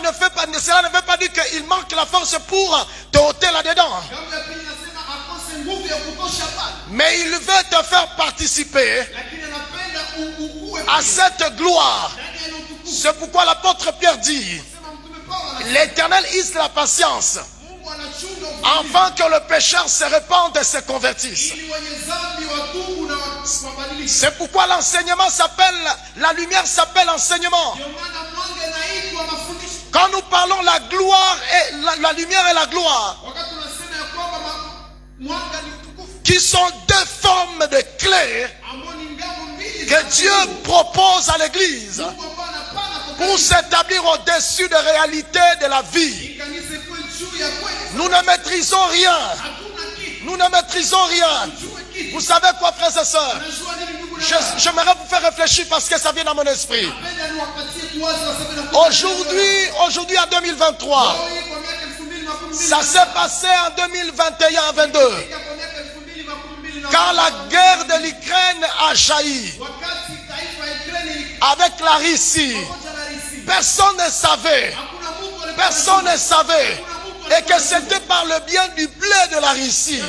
cela ne veut pas dire qu'il manque la force pour te ôter là-dedans. Mais il veut te faire participer à cette gloire. C'est pourquoi l'apôtre Pierre dit, l'Éternel use la patience afin que le pécheur se répande et se convertisse. C'est pourquoi l'enseignement s'appelle, la lumière s'appelle enseignement. Quand nous parlons la gloire et la lumière et la gloire, qui sont deux formes de clés que Dieu propose à l'Église pour s'établir au-dessus des réalités de la vie. Nous ne maîtrisons rien. Nous ne maîtrisons rien. Vous savez quoi, frères et sœurs? J'aimerais vous faire réfléchir parce que ça vient dans mon esprit. Aujourd'hui en 2023, ça s'est passé en 2021-22. Quand la guerre de l'Ukraine a jailli avec la Russie, personne ne savait. Personne ne savait. Et que c'était par le bien du blé de la Russie.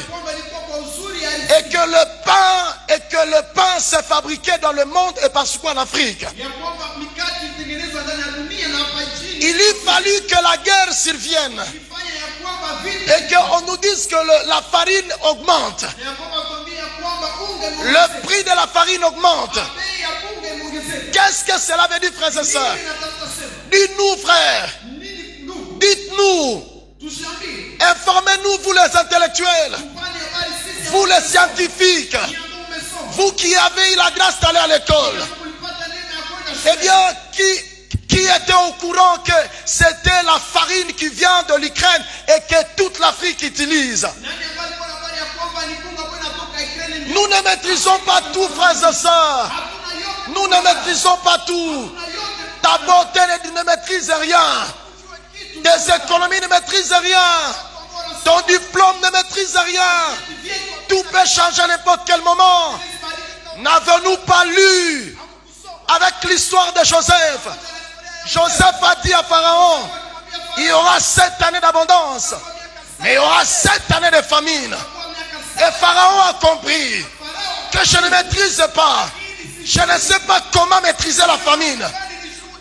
Et que le pain s'est fabriqué dans le monde et partout en Afrique. Il eût fallu que la guerre survienne. Et qu'on nous dise que la farine augmente. Le prix de la farine augmente. Qu'est-ce que cela veut dire, frères et sœurs? Dites-nous, frères. Dites-nous. Informez-nous, vous les intellectuels. Vous les scientifiques. Vous qui avez eu la grâce d'aller à l'école. Eh bien, qui était au courant que c'était la farine qui vient de l'Ukraine et que toute l'Afrique utilise. Nous ne maîtrisons pas tout, frères et sœurs. Nous ne maîtrisons pas tout. Ta beauté ne maîtrise rien. Tes économies ne maîtrisent rien. Ton diplôme ne maîtrise rien. Tout peut changer à n'importe quel moment. N'avons-nous pas lu avec l'histoire de Joseph? Joseph a dit à Pharaon, il y aura 7 années d'abondance, mais il y aura 7 années de famine. Et Pharaon a compris que je ne maîtrise pas. Je ne sais pas comment maîtriser la famine.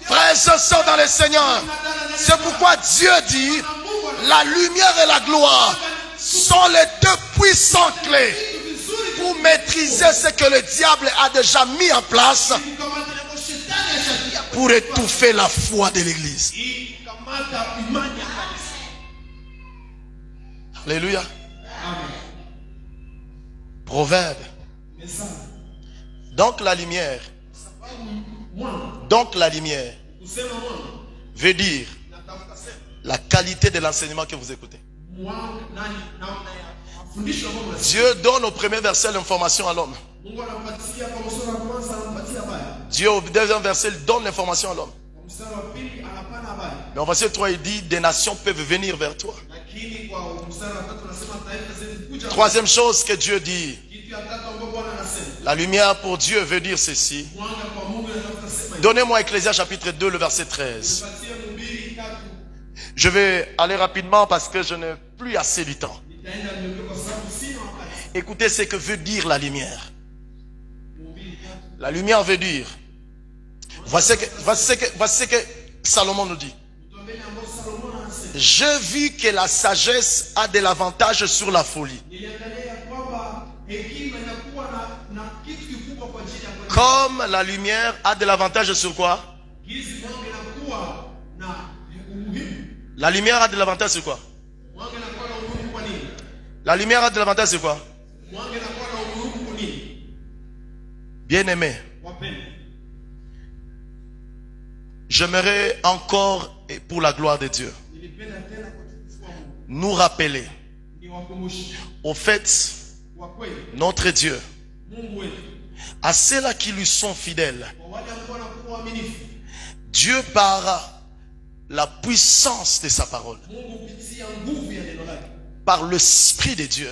Frères et sœurs dans le Seigneur, c'est pourquoi Dieu dit, la lumière et la gloire sont les 2 puissantes clés pour maîtriser ce que le diable a déjà mis en place pour étouffer la foi de l'Église. Alléluia. Proverbe. Donc la lumière veut dire la qualité de l'enseignement que vous écoutez. Dieu donne au premier verset l'information à l'homme. Dieu au deuxième verset donne l'information à l'homme. Mais au verset 3 il dit, des nations peuvent venir vers toi. Troisième chose que Dieu dit, la lumière pour Dieu veut dire ceci. Donnez-moi Ecclésiaste chapitre 2 le verset 13. Je vais aller rapidement parce que je n'ai plus assez du temps. Écoutez ce que veut dire la lumière. La lumière veut dire, voici ce que Salomon nous dit. J'ai vu que la sagesse a de l'avantage sur la folie. Comme la lumière a de l'avantage sur quoi? La lumière a de l'avantage sur quoi? La lumière a de l'avantage sur quoi? Bien-aimé, j'aimerais encore, et pour la gloire de Dieu, nous rappeler au fait, notre Dieu, à ceux-là qui lui sont fidèles, Dieu par la puissance de sa parole, par l'Esprit de Dieu,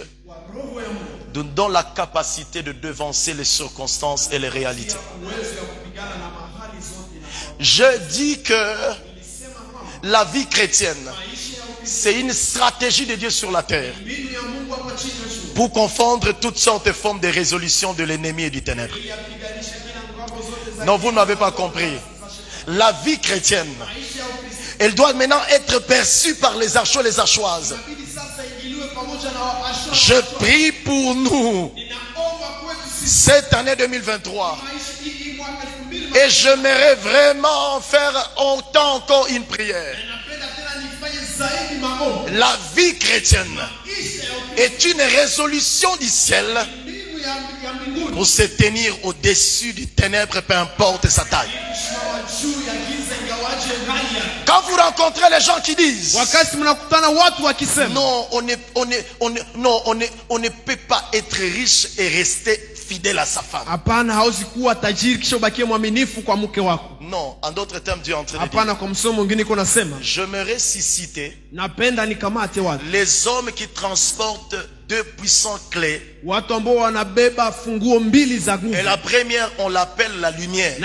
nous donne la capacité de devancer les circonstances et les réalités. Je dis que la vie chrétienne, c'est une stratégie de Dieu sur la terre pour confondre toutes sortes de formes de résolution de l'ennemi et du ténèbre. Non, vous n'avez pas compris. La vie chrétienne, elle doit maintenant être perçue par les archois et les archoises. Je prie pour nous cette année 2023 et j'aimerais vraiment faire autant encore une prière. La vie chrétienne est une résolution du ciel pour se tenir au-dessus du ténèbre, peu importe sa taille. Quand vous rencontrez les gens qui disent non, on ne peut pas être riche et rester fidèle à sa femme. Non, en d'autres termes, Dieu est en train de dire, j'aimerais citer les hommes qui transportent 2 puissantes clés. Et la première, on l'appelle la lumière.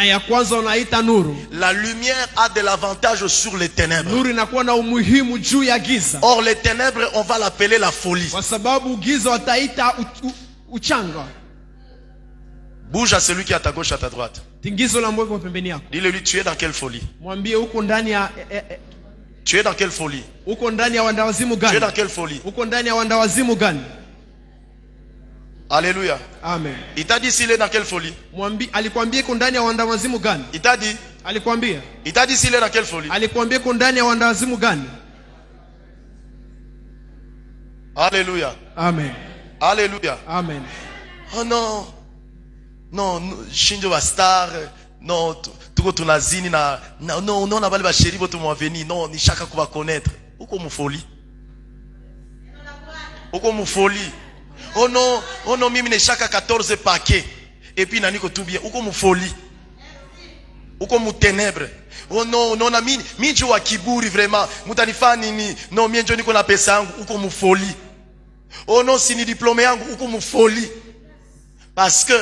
La lumière a de l'avantage sur les ténèbres. Or, les ténèbres, on va l'appeler la folie. Bouge à celui qui est à ta gauche, à ta droite. Dis-le-lui, tu es dans quelle folie? Tu es dans quelle folie? Tu es dans quelle folie? Alléluia. Amen. Il t'a dit s'il est dans quelle folie? Il t'a dit? Il t'a dit s'il est dans quelle folie? Alléluia. Amen. Alléluia. Amen. Oh non. Non, Shinjo Star, non tuko tunazini na non na bali ba chéri boto mwaveni non ni shaka kuba connaître uko mufoli oh non mimi ne shaka 14 paquets et puis nani ko tout bien uko mufoli uko muténèbre oh non na mimi jo wa kiburi vraiment mutanifanya nini non mimi njo niko na pesa yangu uko mufoli oh non si ni diplômé yangu uko mufoli parce que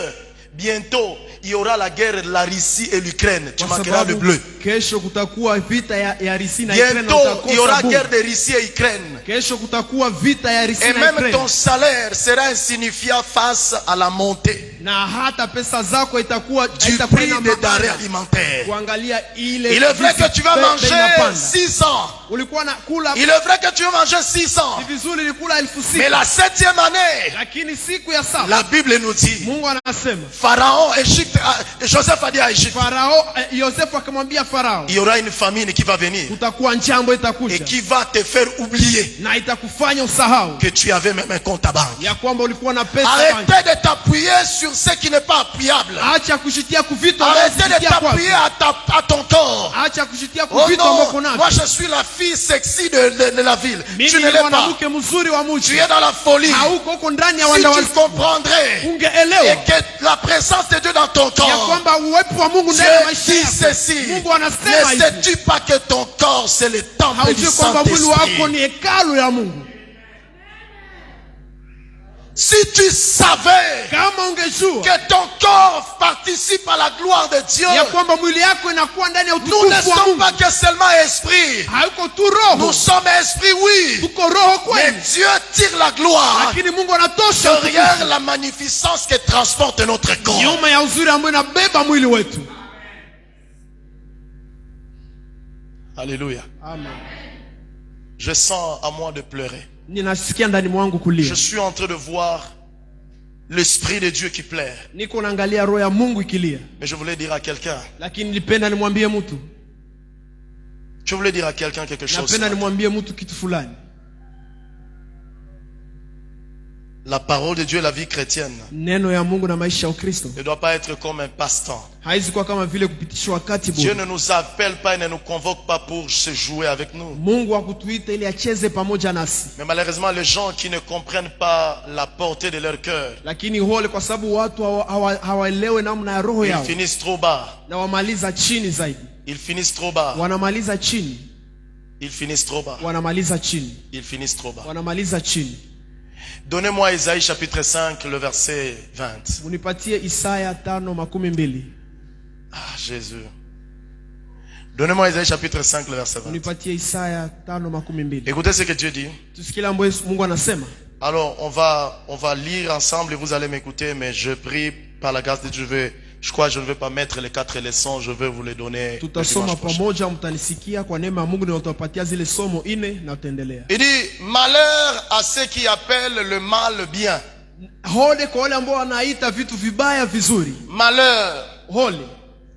bientôt il y aura la guerre de la Russie et l'Ukraine. Tu marqueras le bleu. Kesho kutakuwa vita ya Russie na Ukraine. Bientôt il y aura guerre de Russie et Ukraine. Kesho kutakuwa vita ya Russie na Ukraine. Et même Ukraine. ton salaire sera insignifiant face à la montée. Na hata pesa zako itakuwa du prix des denrées alimentaires. Kuangalia ile. Il est vrai que tu vas manger 600. Ulikuwa na kula. Il est vrai que tu vas manger 600. Ni vizuri ulikula 1600. Mais la 7e année. Lakini siku ya saba. La Bible nous dit. Mungu anasema. Pharaon, Égypte, Joseph a dit à Égypte. Joseph akamwambia Farao. Il y aura une famine qui va venir. Kutakuwa njambo itakuja. Et qui va te faire oublier. Na itakufanya usahau. Que tu avais même un compte à banque. Ya kwamba ulikuwa na pesa. Arrêtez de t'appuyer sur ce qui n'est pas appuyable. Acha kushitia kuvitu. Arrêtez de t'appuyer à ton corps. Acha kushitia kuvitu ambako nacho. Moi je suis la fille sexy de la ville. Tu ne l'es pas. Tu es dans la folie. Si tu comprendrais et que la présence de Dieu dans ton corps, Dieu dit ceci. Ne sais-tu pas que ton corps c'est le temple du Saint-Esprit? Si tu savais que ton corps participe à la gloire de Dieu, nous ne sommes pas que seulement esprit. Nous sommes esprit, oui. Mais Dieu tire la gloire derrière la magnificence que transporte notre corps. Alléluia. Amen. Je sens à moi de pleurer. Je suis en train de voir l'Esprit de Dieu qui pleure. Mais je voulais dire à quelqu'un. Je voulais dire à quelqu'un quelque chose. La parole de Dieu, la vie chrétienne, ne doit pas être comme un passe-temps. Dieu ne nous appelle pas et ne nous convoque pas pour se jouer avec nous. Mais malheureusement, les gens qui ne comprennent pas la portée de leur cœur, ils finissent trop bas. Ils finissent trop bas. Ils finissent trop bas. Ils finissent trop bas. Donnez-moi Isaïe chapitre 5, le verset 20. Ah, Jésus. Donnez-moi Isaïe chapitre 5, le verset 20. Écoutez ce que Dieu dit. Alors, on va lire ensemble et vous allez m'écouter, mais je prie par la grâce de Dieu. Je crois que je ne vais pas mettre les 4 leçons, je vais vous les donner. Il dit, malheur à ceux qui appellent le mal bien. Malheur.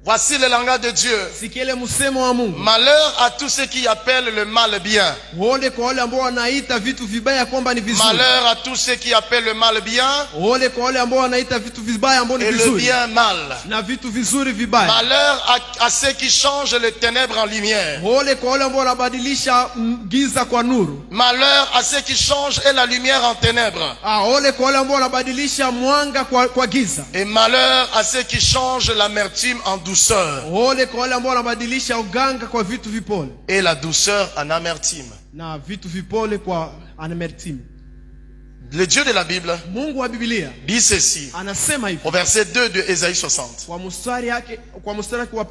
Voici le langage de Dieu. Malheur à tous ceux qui appellent le mal bien. Malheur à tous ceux qui appellent le mal bien et le bien mal. Malheur à ceux qui changent les ténèbres en lumière. Malheur à ceux qui changent la lumière en ténèbres. Et malheur à ceux qui changent l'amertume en douceur. Et la douceur en amertume. Le Dieu de la Bible dit ceci au verset 2 de Ésaïe 60.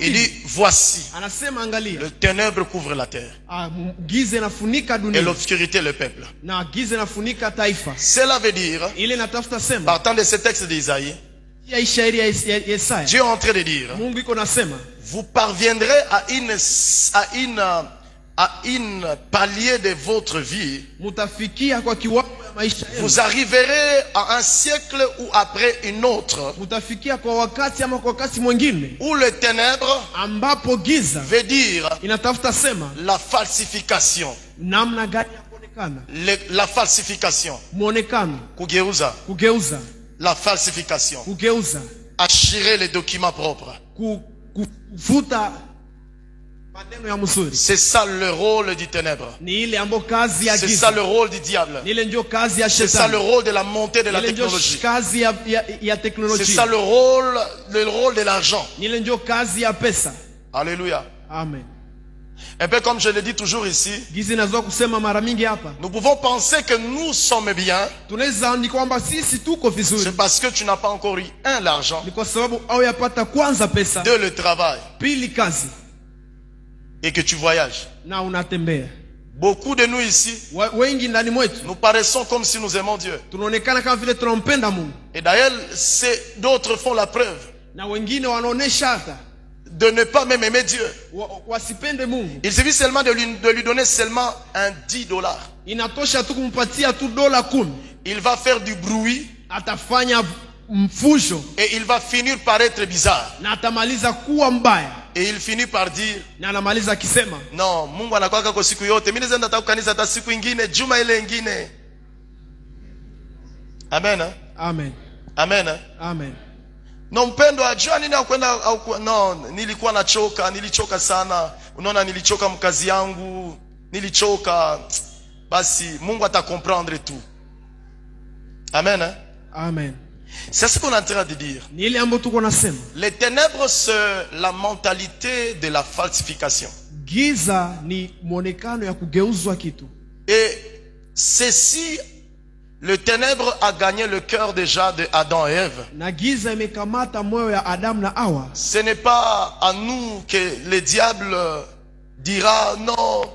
Il dit, voici, le ténèbre couvre la terre et l'obscurité le peuple. Cela veut dire, partant de ce texte d'Ésaïe, Dieu est en train de dire, vous parviendrez à une palier de votre vie. Vous arriverez à un siècle ou après une autre où le ténèbre veut dire la falsification. La falsification. La falsification. Assurer les documents propres. kuvuta maneno ya mzuri. C'est ça le rôle du ténèbre. Ni ile ambayo kazi ya C'est giza. ça le rôle du diable. Ni ile ndio kazi ya C'est ça shetani. le rôle de la montée de la Ni ile ndio technologie. kazi ya teknolojia. C'est ça le rôle de l'argent. Ni ile ndio kazi ya pesa. Alléluia. Amen. Un peu comme je le dis toujours ici, Gizi nazo kusema mara mingi hapa. nous pouvons penser que nous sommes bien. Tunaweza ni kwamba sisi tuko vizuri. C'est parce que tu n'as pas encore eu, un, l'argent, Ni kwa sababu au yapata kwanza pesa, deux, le travail, pili kazi, et que tu voyages. na unatembea. Beaucoup de nous ici, Wengi ndani mwetu nous paraissons comme si nous aimons Dieu. tunaonekana kama vile tunampenda Mungu. Et d'ailleurs, d'autres font la preuve Na wengine wanaonesha hata de ne pas même aimer Dieu. wasipende Mungu. Il suffit seulement de lui donner seulement un $10. Inatosha tu kumpatia tu dola 10. Il va faire du bruit Atafanya mfujo et il va finir par être bizarre. na atamaliza kuwa mbaya. Et il finit par dire, Na anamaliza akisema, non, Mungu anakuwa kwa siku yote. Mimi nenda hata kanisa hata siku ingine, juma ile ingine. Amen. Hein? amen, Amen. Hein? amen. No, mpendo ajua nini kwenda au no, nilikuwa nilichoka sana. Unaona, nilichoka mkazi yangu, nilichoka. Basi Mungu atakomprendre tout. Amen. Hein? Amen. C'est ce qu'on est en train de dire. Ni ile ambayo tuko nasema. Les ténèbres, c'est la mentalité de la falsification. Giza ni mwonekano ya kugeuzwa kitu. Et ceci, le ténèbre a gagné le cœur déjà de Adam et Ève. Na giza imekamata moyo ya Adam na Hawa. Ce n'est pas à nous que le diable dira non.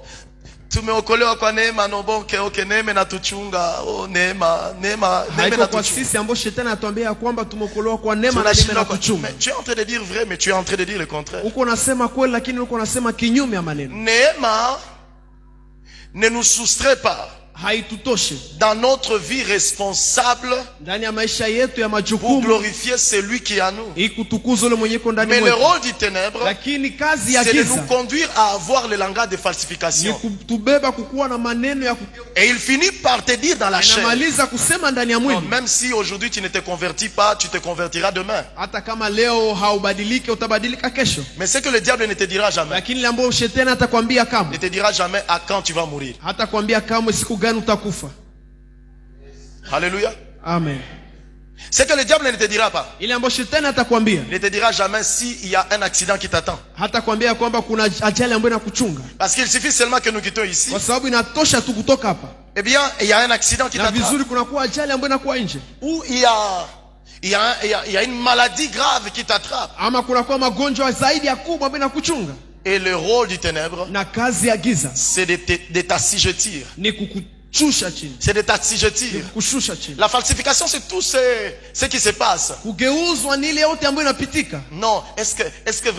Tumeokolewa kwa neema, no bonke, okay, neema na tuchunga. Oh, neema na Haiko kwa tuchunga. sisi ambao shetani atuambia kwamba tumeokolewa kwa neema na neema na kuchunga. Mais tu es en train de dire vrai, mais tu es en train de dire le contraire. Uko nasema kweli lakini uko nasema kinyume ya maneno. Neema ne nous soustrait pas Haitutoshe dans notre vie responsable ndani ya maisha yetu ya pour majukumu glorifier celui qui est à nous. ikutukuza ule mwenye ndani Mais le mwetu. rôle du ténèbre, Lakini kazi ya c'est de giza nous conduire à avoir le langage de ni falsification. kutubeba kukuwa na maneno ya Et il finit par te dire dans la chair, inamaliza kusema ndani ya non, mwili. même si aujourd'hui tu ne te convertis pas, tu te convertiras demain. Hata kama leo haubadilike utabadilika kesho. Mais ce que le diable ne te dira jamais, Lakini ile ambayo shetani hatakwambia ne kama, te dira jamais à quand tu vas mourir. hatakwambia kama siku gani utakufa. Alléluia. Amen. Ce que le diable ne te dira pas, Ile ambayo shetani hatakwambia, il ne te dira jamais s'il y a un accident qui t'attend. hatakwambia kwamba kuna ajali ambayo inakuchunga. Parce qu'il suffit seulement que nous quittons ici. Kwa sababu inatosha tu kutoka hapa. Eh bien, il y a un accident qui Na t'attend. vizuri kunakuwa ajali ambayo inakuwa nje. Ou il y a une maladie grave qui t'attrape. Ama kunakuwa magonjwa zaidi ya kubwa ambayo inakuchunga. Et le rôle du ténèbre, Na kazi ya giza c'est de t'assujettir. ni kukuchusha chini. C'est de Ni t'assujettir. kukushusha chini. La falsification, c'est tout ce qui se passe. Kugeuzwa ni ile yote ambayo inapitika. Non, est-ce que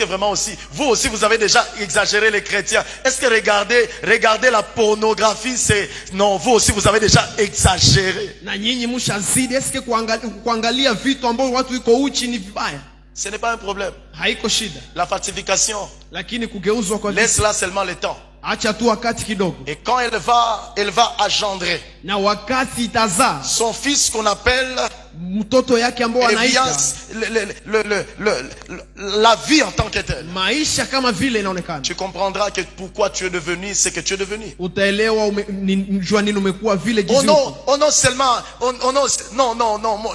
vraiment aussi, vous aussi vous avez déjà exagéré les chrétiens. Est-ce que regarder la pornographie, c'est, non, vous aussi vous avez déjà exagéré. Na nyinyi mshazidi. Eske kuangalia vitu ambavyo watu iko uchi ni vibaya? Ce n'est pas un problème. Haiko shida. La falsification, Lakini kugeuzwa kwa laisse giza, là seulement le temps. acha tu wakati kidogo. Et quand elle va engendrer Na wakati itazaa son fils qu'on appelle, mtoto yake ambao eh bien, anaita la vie en tant que telle, maisha kama vile inaonekana. tu comprendras que pourquoi tu es devenu ce que tu es devenu. Utaelewa jua nini umekuwa vile gizi. Oh non seulement,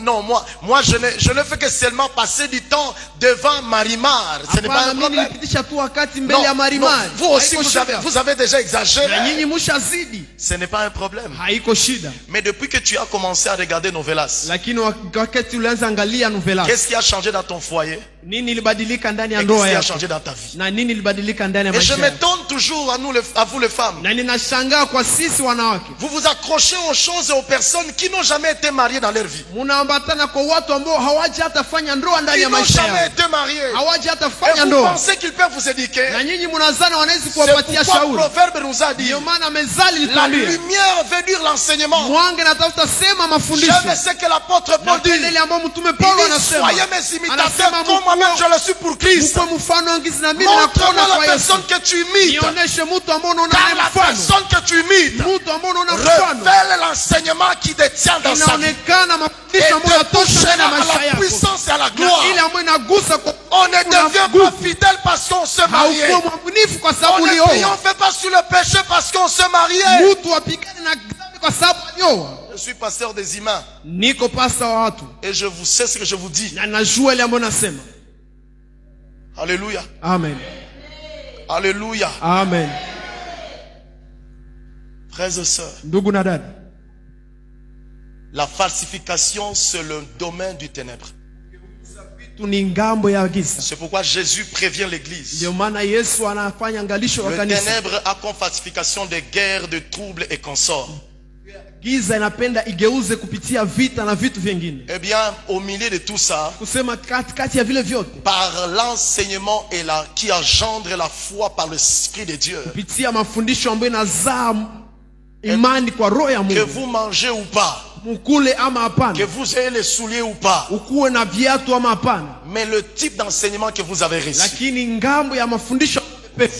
non, moi je ne fais que seulement passer du temps devant Marimar. Ce n'est pas un problème. Nilipitisha tu wakati mbele ya Marimari. Vous aussi vous avez déjà Na exagéré. nyinyi mshazidi. Ce n'est pas un problème. Haiko shida. Mais depuis que tu as commencé à regarder Novelas, Lakini wakati ulianza angalia novela, qu'est-ce qui a changé dans ton foyer? nini ilibadilika ndani ya Et ndoa qu'est-ce qui a yako? changé dans ta vie? Na nini ilibadilika ndani ya Et je maisha yako? m'étonne toujours à vous les femmes. Na ninashangaa kwa sisi wanawake. Vous vous accrochez aux choses et aux personnes qui n'ont jamais été mariées dans leur vie. Munaambatana kwa watu ambao hawaja hata fanya ndoa ndani Ils ya n'ont maisha jamais yao. été mariés. Hawaja hata Et fanya vous ndoa. pensez qu'ils peuvent vous éduquer. Na nyinyi mnazana wanaweza C'est kuwapatia pourquoi shauri. Proverbe nous a dit, Ndio maana mezali la litambia. lumière veut dire l'enseignement. Mwanga natafuta sema mafundisho. J'aime ce que l'apôtre Paul dit. Napenda ile ambayo mtume Il Paulo dit, anasema. soyez mes imitateurs Anasema comme moi-même je le suis pour Christ. mkuwe mfano wangu na mimi nakuona Montre-moi kwa la Yesu. personne que tu imites. Usioneshe mtu ambaye unaona Car naye la mfano. personne que tu imites Mtu ambaye unaona mfano révèle l'enseignement qui détient dans sa vie. inaonekana mafundisho Et ambayo te yanatosha ndani ya poussera à maisha la yako. puissance et à la Na gloire. ile ambayo inagusa kwa On ne devient pas fidèle parce qu'on se marie. haukuwa mwaminifu kwa On sababu ne ulioa. triomphe pas sur le péché parce qu'on se mariait. Mtu apigane na dhambi kwa sababu alioa. Je suis pasteur des humains Niko pasta wa watu et je vous sais ce que je vous dis. na najua ile ambayo nasema. Alléluia. Amen. Alléluia. Amen. Frères et sœurs, Ndugu na dada, la falsification c'est le domaine du ténèbre. vitu ni ngambo ya giza. C'est pourquoi Jésus prévient l'église. Ndio maana Yesu anafanya angalisho kwa Le kanisa. ténèbre a comme falsification des guerres, de troubles et consorts. Giza inapenda igeuze kupitia vita na vitu vingine. Eh bien, au milieu de tout ça, Kusema katikati ya vile vyote, par l'enseignement et qui engendre la foi par l'Esprit de Dieu, kupitia mafundisho ambayo inazaa imani kwa roho ya que Mungu. vous mangez ou pas, Mukule ama que hapana, vous ayez les souliers ou pas, ukuwe na viatu ama hapana, mais le type d'enseignement que vous avez reçu lakini ngambo ya mafundisho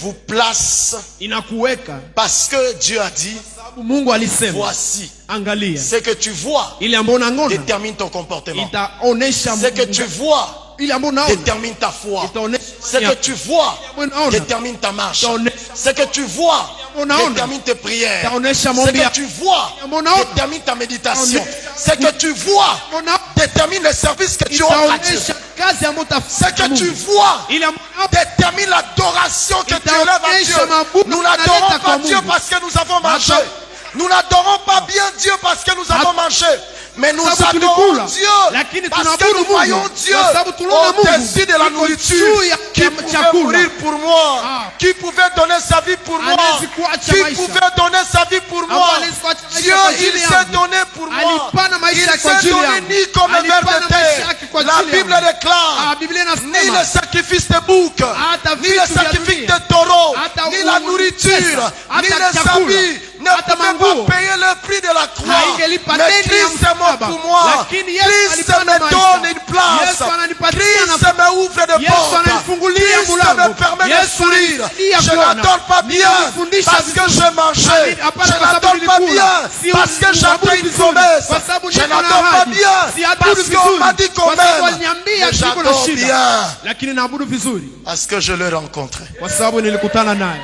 vous place, inakuweka, parce que Dieu a dit, sababu Mungu alisema, voici, angalia ce que tu vois ile ambayo unaona détermine ton comportement. itaonesha, Ce que tu vois ile ambayo unaona détermine ta foi. itaonesha, Ce que tu vois unaona détermine ta marche. itaonesha, Ce que tu vois unaona détermine tes prières. itaonesha Ce maombi que yako. tu vois Unaona détermine ta méditation. Unaona. Ce que tu vois unaona détermine le service que tu offres à Dieu. itaonesha kazi ambayo Ce utafanya que tu Mungu. vois Ile ambayo unaona détermine l'adoration que tu élèves à Dieu. Nous n'adorons pas Dieu parce que nous avons mangé. Nous n'adorons pas bien Dieu parce que nous avons mangé. Mais nous adorons Dieu parce que nous voyons Dieu au-dessus de la nourriture. Qui pouvait mourir pour moi? Qui pouvait donner sa vie pour moi? Qui pouvait donner sa vie pour moi? Dieu, il s'est donné pour moi. Il s'est donné ni comme un ver de terre. La Bible déclare ni le sacrifice de bouc, ni le sacrifice de taureau, ni la nourriture, ni les habits ne pouvaient pas payer le prix de la croix. Mais Christ est mort pour moi. Christ me donne une place. Christ me ouvre des portes. Christ me permet de sourire. Je n'adore pas bien parce que je mangeais. Je n'adore pas bien parce que j'attends une promesse. Je n'adore pas bien parce qu'on m'a dit qu'on m'aime. Mais j'adore bien lakini naabudu vizuri parce que je l'ai rencontré. kwa sababu nilikutana naye.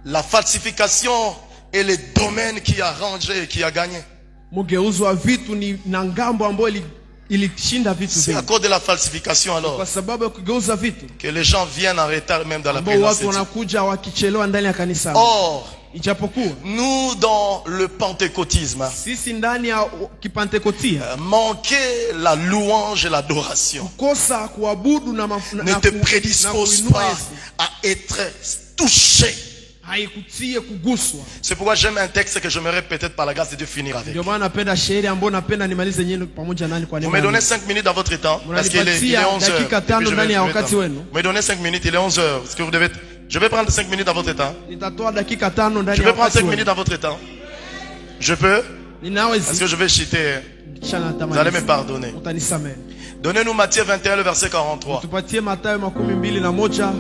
La falsification est le domaine qui a rangé et qui a gagné. Mugeuzo wa vitu ni na ngambo ambayo ilishinda vitu C'est à vingi. cause de la falsification alors Kwa sababu ya kugeuza vitu que les gens viennent en retard même dans la ambao présence watu de Dieu. wanakuja wakichelewa ndani ya kanisa. Or, Ijapokuwa nous dans le pentecôtisme, sisi ndani ya kipantekotia manquer la louange et l'adoration kosa kuabudu na ne te prédispose pas à être touché. haikutie kuguswa. C'est pourquoi j'aime un texte que j'aimerais peut-être par la grâce de Dieu finir avec. Ndio maana napenda shairi ambayo napenda nimalize nyinyi pamoja nani kwa Vous neema. me donnez 5 minutes dans votre temps parce qu'il est 11 heures. dakika tano ndani ya wakati wenu. Vous me donnez 5 minutes, il est 11 heures. Est-ce que vous devez... Je vais prendre 5 minutes dans votre temps. Nitatoa dakika tano ndani Je ya vais prendre wakati 5 minutes wenu. dans votre temps. Je peux? Ninaweza Parce que je vais chuter. kisha Vous natamani. allez me pardonner. Utanisamehe. Donnez-nous Matthieu 21, le verset 43. Tupatie Mathayo 21:43.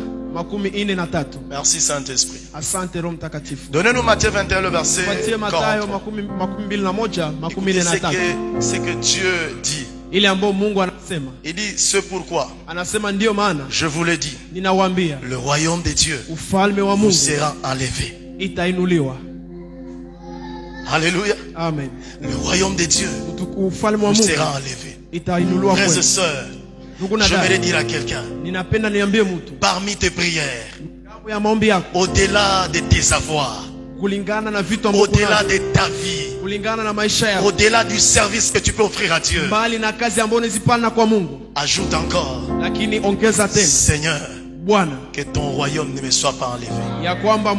Merci Saint-Esprit. Asante Roho Mtakatifu. Donnez-nous Matthieu 21, le verset Tupatie Mathayo 43. Écoutez 21:43. ce que Dieu dit. Ile ambayo Mungu anasema. Il dit, c'est pourquoi, Anasema ndio maana je vous le dis, ninawaambia le royaume de Dieu ufalme wa vous Mungu sera enlevé. itainuliwa. Alléluia. Amen. Le royaume de Dieu Ufalme wa vous Mungu sera enlevé. itainuliwa Frères et kwenu. sœurs, Ndugu na j'aimerais dada, dire à quelqu'un, ninapenda niambie mtu parmi tes prières, mambo ya maombi yako au-delà de tes avoirs, kulingana na vitu ambavyo au-delà unavyo, de ta vie, kulingana na maisha yako, au-delà du service que tu peux offrir à Dieu, mbali na kazi ambayo unazipana kwa Mungu, ajoute encore, lakini ongeza tena Seigneur, Bwana, que ton royaume ne me soit pas enlevé. ya kwamba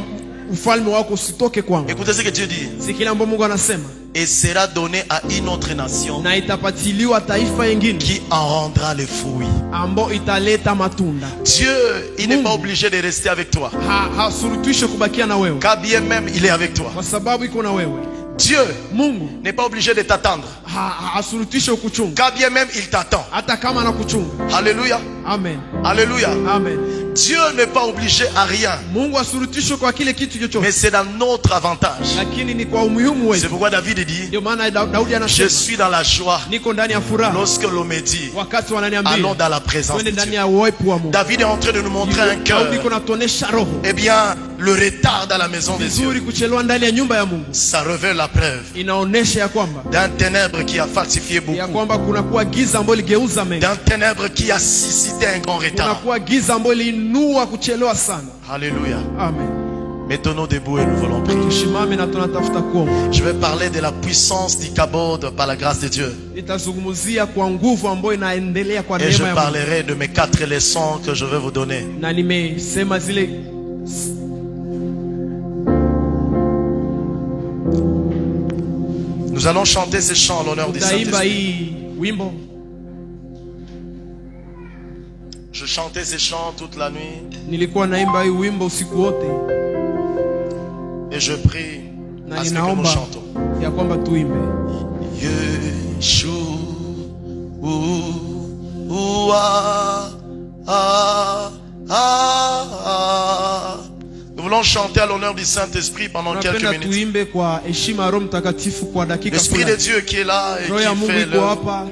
ufalme wako usitoke kwangu. Écoutez ce que Dieu dit. Si kile ambacho Mungu anasema, Et sera donné à une autre nation na itapatiliwa taifa nyingine qui en rendra les fruits. ambayo italeta matunda. Dieu, il n'est pas obligé de rester avec toi. Hasurutishwe kubakia na wewe, Car bien même, il est avec toi. kwa sababu iko na wewe. Dieu Mungu n'est pas obligé de t'attendre. hasurutishe kukuchunga. Quand bien même il t'attend. Hata kama anakuchunga. Alléluia. Amen. Alléluia. Amen. Dieu n'est pas obligé à rien. Mungu hasurutishe kwa kile kitu chochote. Mais c'est dans notre avantage. Lakini ni kwa umuhimu wetu. C'est pourquoi David dit, Ndio maana Daudi je anasema, suis dans la joie niko ndani ya furaha lorsque l'on me dit, wakati wananiambia allons dans la présence de twende ndani Dieu. ya uwepo wa Mungu. David est en train de nous montrer un cœur. Daudi kuna tuonesha roho. Eh bien, le retard dans la maison de Vizuri Dieu, kuchelewa ndani ya nyumba ya Mungu. ça révèle la preuve Inaonesha ya kwamba d'un ténèbre qui a falsifié ya beaucoup, kwamba kuna kuwa giza ambalo ligeuza mengi. d'un ténèbre qui a suscité un grand Kuna retard. kuwa giza ambalo liinua kuchelewa sana. Alléluia. Amen. Mettons-nous debout et nous voulons prier. Tusimame na tunatafuta kuomba. Je vais parler de la puissance du kabod par la grâce de Dieu. Nitazungumzia kwa nguvu ambayo inaendelea kwa Et je neema ya Mungu. parlerai de mes 4 leçons que je vais vous donner. Na nimesema zile Nous allons chanter ces chants à l'honneur du utaimba Saint-Esprit. hii wimbo. Je chantais ces chants toute la nuit Nilikuwa naimba hii wimbo usiku wote et je prie na à ce que nous ninaomba chantons. ya kwamba tuimbe. Yeshua, nous voulons chanter à l'honneur du Saint-Esprit pendant quelques Tunapenda minutes. tuimbe kwa heshima ya Roho Mtakatifu kwa dakika L'Esprit de fulani. Dieu qui est là et Roho ya qui Mungu fait iko le... hapa